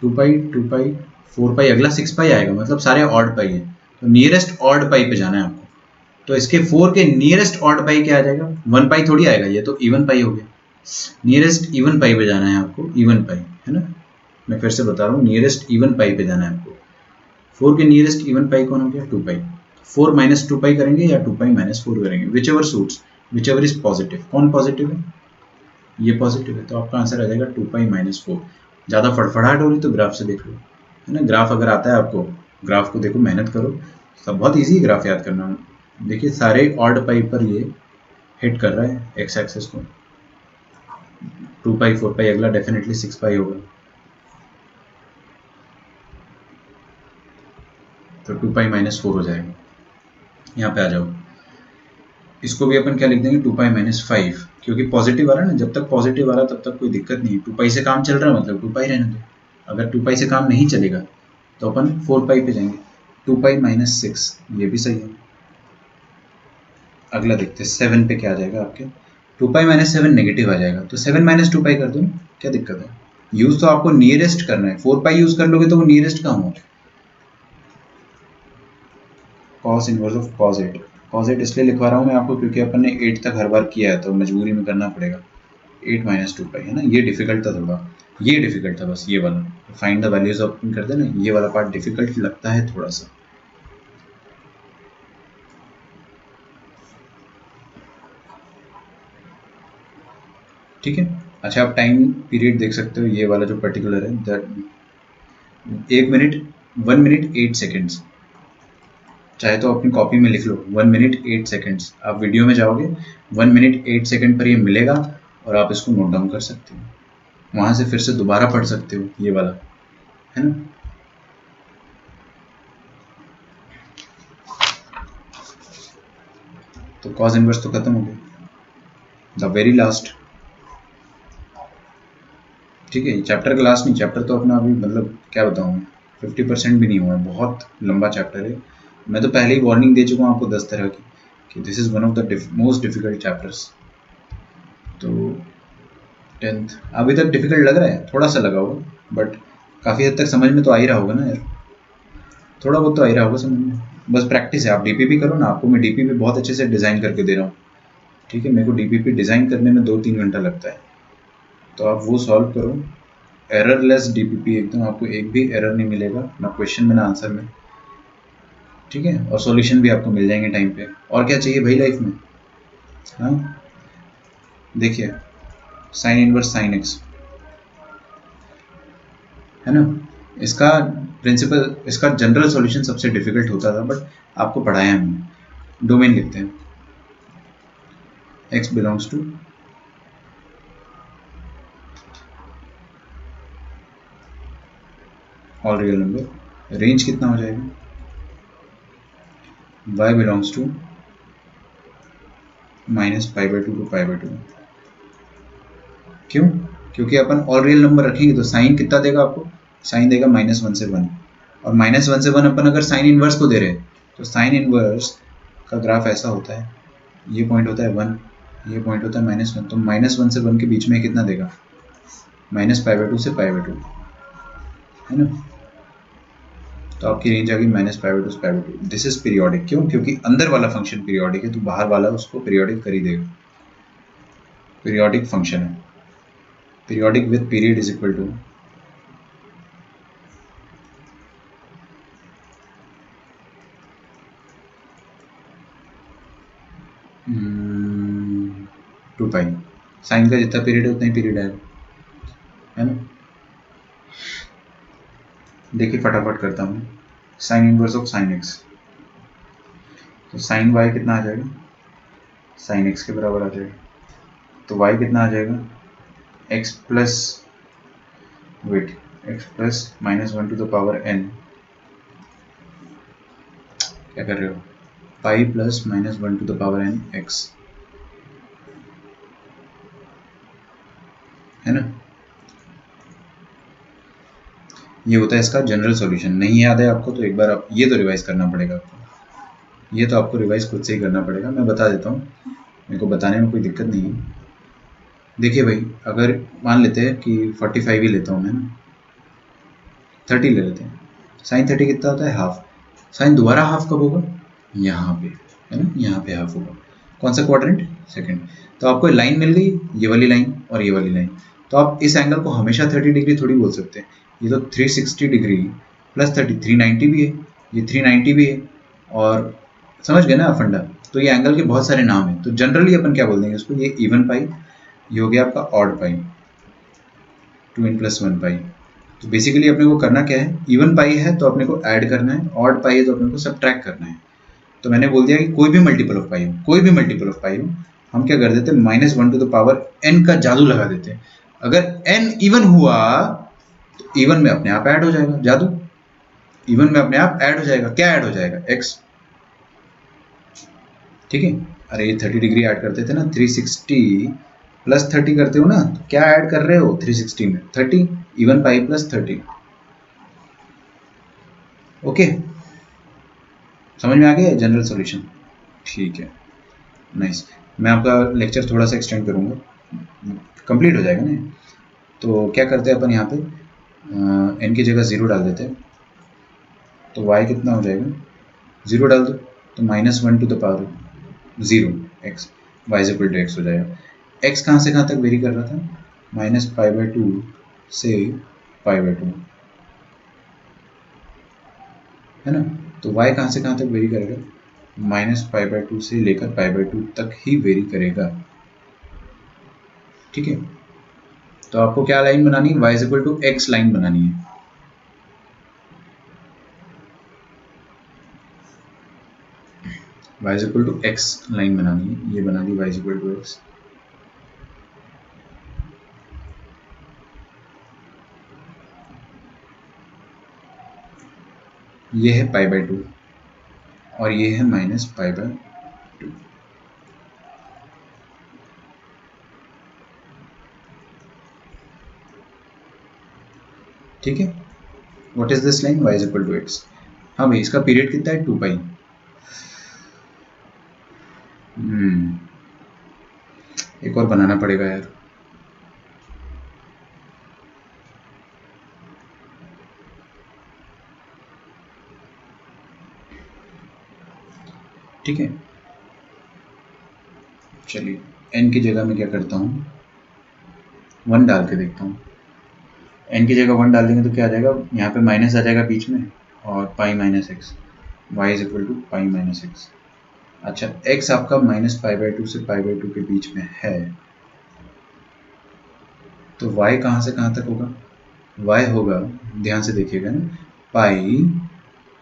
S1: 2 पाई 2 पाई 4 पाई, अगला 6 पाई आएगा, मतलब सारे ऑड पाई है। तो नियरेस्ट ऑड पाई पे जाना है आपको। तो इसके 4 के नियरेस्ट ऑड पाई क्या आ जाएगा, 1 पाई थोड़ी आएगा, ये तो इवन पाई हो गया। नियरेस्ट इवन पाई पे जाना है आपको, इवन पाई है ना, मैं फिर से बता रहा हूँ, नियरेस्ट इवन पाई पे जाना है आपको। 4 के नियरेस्ट इवन पाई कौन हो गया, 2 पाई। 4 माइनस 2 पाई करेंगे या 2 पाई माइनस 4 करेंगे, which ever suits, which ever is positive. कौन पॉजिटिव है, ये पॉजिटिव है, तो आपका आंसर आ जाएगा 2 पाई माइनस 4। ज़्यादा फड़फड़ाहट हो रही तो ग्राफ से देख लो, है ना। ग्राफ अगर आता है आपको, ग्राफ को देखो, मेहनत करो, सब बहुत इजी है ग्राफ याद करना। देखिए सारे ऑड पाई पर ये हिट कर रहा है एक्स एक्सेस को, 2 पाई 4 पाई, अगला डेफिनेटली 6 पाई होगा। तो 2 पाई माइनस 4 हो जाएगा। यहाँ पे आ जाओ, इसको भी अपन क्या लिख देंगे, 2 पाई माइनस 5, क्योंकि पॉजिटिव आ रहा है ना, जब तक पॉजिटिव आ रहा तब तक कोई दिक्कत नहीं है। 2 पाई से काम चल रहा है मतलब 2 पाई रहने दो, अगर 2 पाई से काम नहीं चलेगा तो अपन 4 पाई पे जाएंगे। 2 पाई माइनस 6, ये भी सही है। अगला देखते हैं 7 पे क्या आ जाएगा आपके, 2 पाई माइनस 7 नेगेटिव आ जाएगा, तो 7 माइनस 2 पाई कर दो ना, क्या दिक्कत है। यूज तो आपको नियरेस्ट करना है, 4 पाई यूज कर लोगे तो वो नियरेस्ट कहाँ हो। Cos inverse of cos 8, cos 8 इसलिए लिखवा रहा हूँ मैं आपको क्योंकि अपन ने 8 तक हर बार किया है, तो मजबूरी में करना पड़ेगा। 8 माइनस 2 पाई है ना, ये डिफिकल्ट था थोड़ा, ये डिफिकल्ट था बस, ये वाला फाइंड द वैल्यूज ऑफ करते हैं ना, ये वाला पार्ट डिफिकल्ट लगता है थोड़ा सा। ठीक है, अच्छा आप टाइम पीरियड देख सकते हो, ये वाला जो पर्टिकुलर है, दैट 1 मिनट 1 मिनट 8 सेकेंड्स, चाहे तो अपनी कॉपी में लिख लो 1 मिनट 8 सेकेंड्स, आप वीडियो में जाओगे 1 मिनट 8 सेकेंड पर ये मिलेगा और आप इसको नोट डाउन कर सकते हो, वहां से फिर से दोबारा पढ़ सकते हो ये वाला, है ना। तो कॉज इनवर्स तो खत्म हो गया, द वेरी लास्ट, ठीक है। चैप्टर का लास्ट नहीं, चैप्टर तो अपना अभी मतलब क्या बताऊँ, 50% भी नहीं हुआ है, बहुत लंबा चैप्टर है। मैं तो पहले ही वार्निंग दे चुका हूँ आपको 10 तरह की कि this is one of the most difficult chapters. तो 10th अभी तक डिफिकल्ट लग रहा है, थोड़ा सा लगा होगा, बट काफ़ी हद तक समझ में तो आ ही रहा होगा ना यार, थोड़ा बहुत तो आ ही रहा होगा समझ में, बस प्रैक्टिस है। आप डीपीपी करो ना, आपको मैं डीपीपी बहुत अच्छे से डिज़ाइन करके दे रहा हूँ, ठीक है। मेरे को डीपीपी डिज़ाइन करने में 2-3 घंटा लगता है, तो आप वो सॉल्व करो, एररलेस डीपीपी एकदम, आपको एक भी एरर नहीं मिलेगा, ना क्वेश्चन में ना आंसर में, ठीक है। और सॉल्यूशन भी आपको मिल जाएंगे टाइम पे, और क्या चाहिए भाई लाइफ में। हाँ देखिए, साइन इनवर्स साइन एक्स है ना, इसका प्रिंसिपल, इसका जनरल सॉल्यूशन सबसे डिफिकल्ट होता था, बट आपको पढ़ाया हमने। डोमेन लिखते हैं, x belongs to all real number, range कितना हो जाएगा, y बिलोंग्स टू -π/2 to π/2। क्यों? क्योंकि अपन ऑल रियल नंबर रखेंगे तो साइन कितना देगा आपको, साइन देगा -1 से 1, और -1 से 1 अपन अगर साइन इनवर्स को दे रहे हैं तो साइन इनवर्स का ग्राफ ऐसा होता है, ये पॉइंट होता है 1, ये पॉइंट होता है -1, तो -1 से 1 के बीच में कितना देगा, -π/2 से π/2, है ना। तो आपकी रेंज आ गई -π/2 से π/2। This is periodic. क्यों? क्योंकि अंदर वाला फंक्शन पीरियोडिक है तो बाहर वाला उसको पीरियोडिक कर ही देगा। पीरियोडिक फंक्शन है, periodic with period is equal to two pi, sine का जितना पीरियड है उतना ही पीरियड आएगा, है ना। देखिए फटाफट करता हूँ, sign inverse of sine x, तो साइन वाई कितना आ जाएगा, साइन एक्स के बराबर आ जाएगा, तो वाई कितना आ जाएगा, x plus wait x plus -1 to the power n, क्या कर रहे हो, pi plus -1 to the power n x, है ना। ये होता है इसका जनरल सॉल्यूशन। नहीं याद है आपको तो एक बार आप ये तो रिवाइज करना पड़ेगा आपको, ये तो आपको रिवाइज खुद से ही करना पड़ेगा। मैं बता देता हूँ, मेरे को बताने में कोई दिक्कत नहीं है। देखिए भाई, अगर मान लेते हैं कि 45 ही लेता हूँ मैं ना, 30 ले लेते हैं, साइन 30 कितना होता है, हाफ। साइन दोबारा हाफ कब होगा, यहाँ पे, है ना, यहाँ पे हाफ होगा। कौन सा क्वाड्रेंट, सेकंड। तो आपको लाइन मिल गई, ये वाली लाइन और ये वाली लाइन, तो आप इस एंगल को हमेशा 30 डिग्री थोड़ी बोल सकते हैं। ये तो 360 डिग्री प्लस 30 390 भी है, ये 390 भी है, और समझ गए ना आप फंडा। तो ये एंगल के बहुत सारे नाम हैं, तो जनरली अपन क्या बोल देंगे उसको, ये इवन पाई, ये हो गया आपका ऑड पाई, 2n + 1 पाई। तो बेसिकली अपने को करना क्या है, इवन पाई है तो अपने को ऐड करना है, ऑड पाई है तो अपने को सब्ट्रैक्ट करना है। तो मैंने बोल दिया कि कोई भी मल्टीपल ऑफ पाई हो, कोई भी मल्टीपल ऑफ पाई हो, हम क्या कर देते हैं, -1 टू द पावर n का जादू लगा देते हैं। अगर n इवन हुआ तो इवन में अपने आप ऐड हो जाएगा, जादू, इवन में अपने आप ऐड हो जाएगा। क्या ऐड हो जाएगा, x, ठीक है। अरे ये 30 डिग्री ऐड करते थे ना, 360 प्लस 30 करते हो ना, तो क्या ऐड कर रहे हो 360 में, 30, इवन पाई प्लस 30। ओके, समझ में आ गया जनरल सॉल्यूशन, ठीक है, नाइस। मैं आपका लेक्चर थोड़ा सा एक्सटेंड करूँगा, कंप्लीट हो जाएगा ना। तो क्या करते हैं अपन यहाँ पे, n की जगह 0 डाल देते हैं, तो y कितना हो जाएगा, 0 डाल दो तो -1 to the power 0 x, y is equal to x हो जाएगा। x कहाँ से कहाँ तक वेरी कर रहा था, -π/2 से π/2, है ना। तो y कहाँ से कहाँ तक वेरी करेगा, -π/2 से लेकर π/2 तक ही वेरी करेगा, ठीक है। तो आपको क्या लाइन बनानी है, y is equal to x line बनानी है। y is equal to x line बनानी है, ये बना दी y is equal to x। ये है π/2 और ये है -π/2, ठीक है। What is this line, y is equal to x। हाँ भाई, इसका पीरियड कितना है, 2 पाई। एक और बनाना पड़ेगा यार, ठीक है। चलिए, n की जगह मैं क्या करता हूँ, 1 डाल के देखता हूँ। n की जगह 1 डाल देंगे तो क्या आ जाएगा, यहाँ पे माइनस आ जाएगा बीच में, और pi minus x, y is equal to pi minus x. अच्छा, x आपका -π/2 से π/2 के बीच में है, तो y कहाँ से कहाँ तक होगा, y होगा, ध्यान से देखिएगा ना, पाई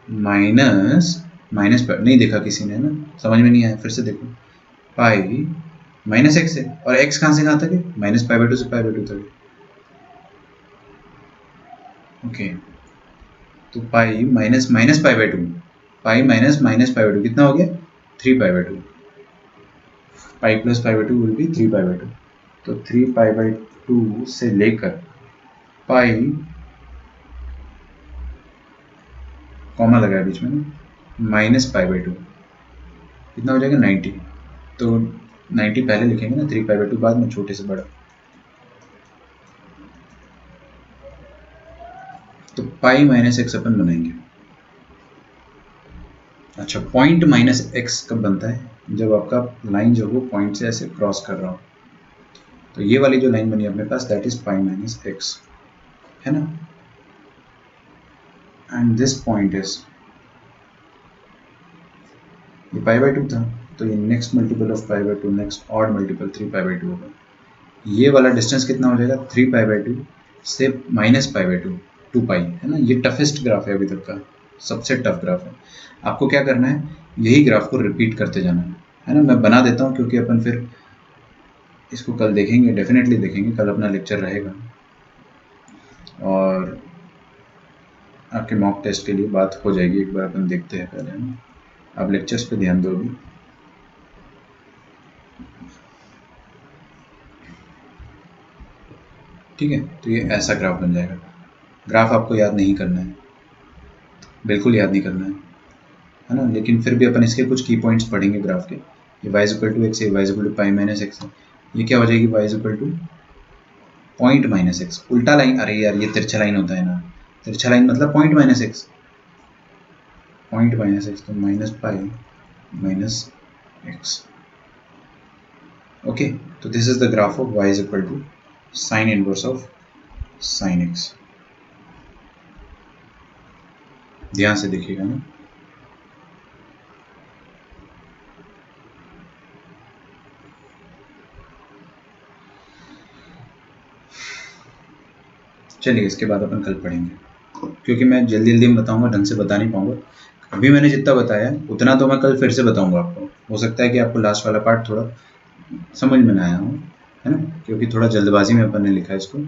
S1: माइनस नहीं देखा किसी ने ना, समझ में नहीं आया, फिर से देखो, पाई माइनस एक्स है, और एक्स कहाँ से कहाँ तक है, माइनस पाई बाई टू से पाई बाई टू तक है। ओके, तो pi minus minus pi by two, pi minus minus pi by two कितना हो गया, 3 pi by two. Pi plus pi by two will be 3 pi by two. तो 3 pi by two से लेकर पाई, comma लगा है बीच में ना, माइनस पाई बाई टू कितना हो जाएगा 90। तो 90 पहले लिखेंगे ना, 3 पाई बाई टू बाद में, छोटे से बड़ा। तो पाई माइनस एक्स अपन बनाएंगे। अच्छा, पॉइंट माइनस एक्स कब बनता है, जब आपका लाइन जो वो पॉइंट से ऐसे क्रॉस कर रहा हो। तो ये वाली जो लाइन बनी अपने पास, that is pi minus x, है ना। एंड दिस पॉइंट इज, ये पाई बाई टू था, तो ये next multiple of pi by two, next odd multiple 3 pi by two होगा। ये वाला डिस्टेंस कितना हो जाएगा, 3 पाई बाई टू से माइनस पाई बाई टू, 2 पाई, है ना। ये टफेस्ट ग्राफ है अभी तक का, सबसे टफ ग्राफ है। आपको क्या करना है, यही ग्राफ को रिपीट करते जाना है ना। मैं बना देता हूँ क्योंकि अपन फिर इसको कल देखेंगे, डेफिनेटली देखेंगे, कल अपना लेक्चर रहेगा और आपके मॉक टेस्ट के लिए बात हो जाएगी, एक बार अपन देखते हैं पहले, है ना। आप लेक्चर्स पे ध्यान दोगे। ठीक है, तो ये ऐसा ग्राफ बन जाएगा। ग्राफ आपको याद नहीं करना है, बिल्कुल याद नहीं करना है ना, लेकिन फिर भी अपन इसके कुछ की पॉइंट्स पढ़ेंगे ग्राफ के। ये y इक्वल टू एक्स है, y equal to pi minus x है, ये क्या हो जाएगी, y equal to point minus x. उल्टा लाइन, अरे यार ये तिरछा लाइन होता है ना, तिरछा लाइन मतलब point minus x, point minus x, तो minus pi minus x. Okay, तो this is the graph of y equal to sine inverse of sine x. ध्यान से देखिएगा ना। चलिए, इसके बाद अपन कल पढ़ेंगे, क्योंकि मैं जल्दी जल्दी में बताऊंगा, ढंग से बता नहीं पाऊंगा। अभी मैंने जितना बताया उतना तो मैं कल फिर से बताऊंगा आपको। हो सकता है कि आपको लास्ट वाला पार्ट थोड़ा समझ में ना आया हो, है ना, क्योंकि थोड़ा जल्दबाजी में अपन ने लिखा है इसको।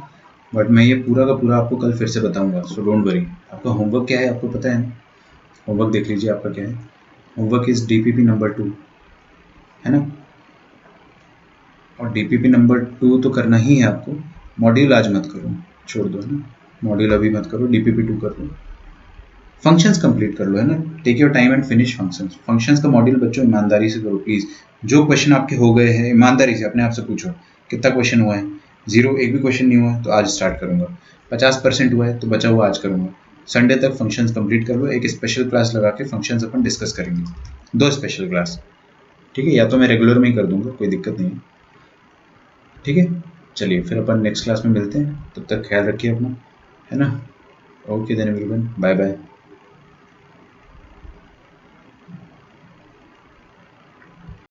S1: बट मैं ये पूरा का पूरा आपको कल फिर से बताऊंगा, सो डोंट वरी। आपका होमवर्क क्या है आपको पता है ना, होमवर्क देख लीजिए आपका क्या है। होमवर्क इज DPP नंबर 2, है ना। और DPP नंबर 2 तो करना ही है आपको। मॉड्यूल आज मत करो, छोड़ दो, है ना। मॉड्यूल अभी मत करो, DPP 2 कर लो। फंक्शंस कंप्लीट कर लो, है ना। Take your time and finish functions. Functions का मॉड्यूल बच्चों ईमानदारी से करो प्लीज़। जो क्वेश्चन आपके हो गए हैं ईमानदारी से अपने आप से पूछो, कितना क्वेश्चन हुआ है, 0 एक भी क्वेश्चन नहीं हुआ है तो आज स्टार्ट करूँगा। 50% हुआ है तो बचा हुआ आज करूँगा। संडे तक फंक्शंस कंप्लीट कर लो। एक स्पेशल क्लास लगा के फंक्शंस अपन डिस्कस करेंगे, 2 स्पेशल क्लास, ठीक है। या तो मैं रेगुलर में ही कर दूंगा, कोई दिक्कत नहीं है, ठीक है। चलिए फिर अपन नेक्स्ट क्लास में मिलते हैं, तब तक ख्याल रखिए अपना, है ना। Okay then everyone, bye bye.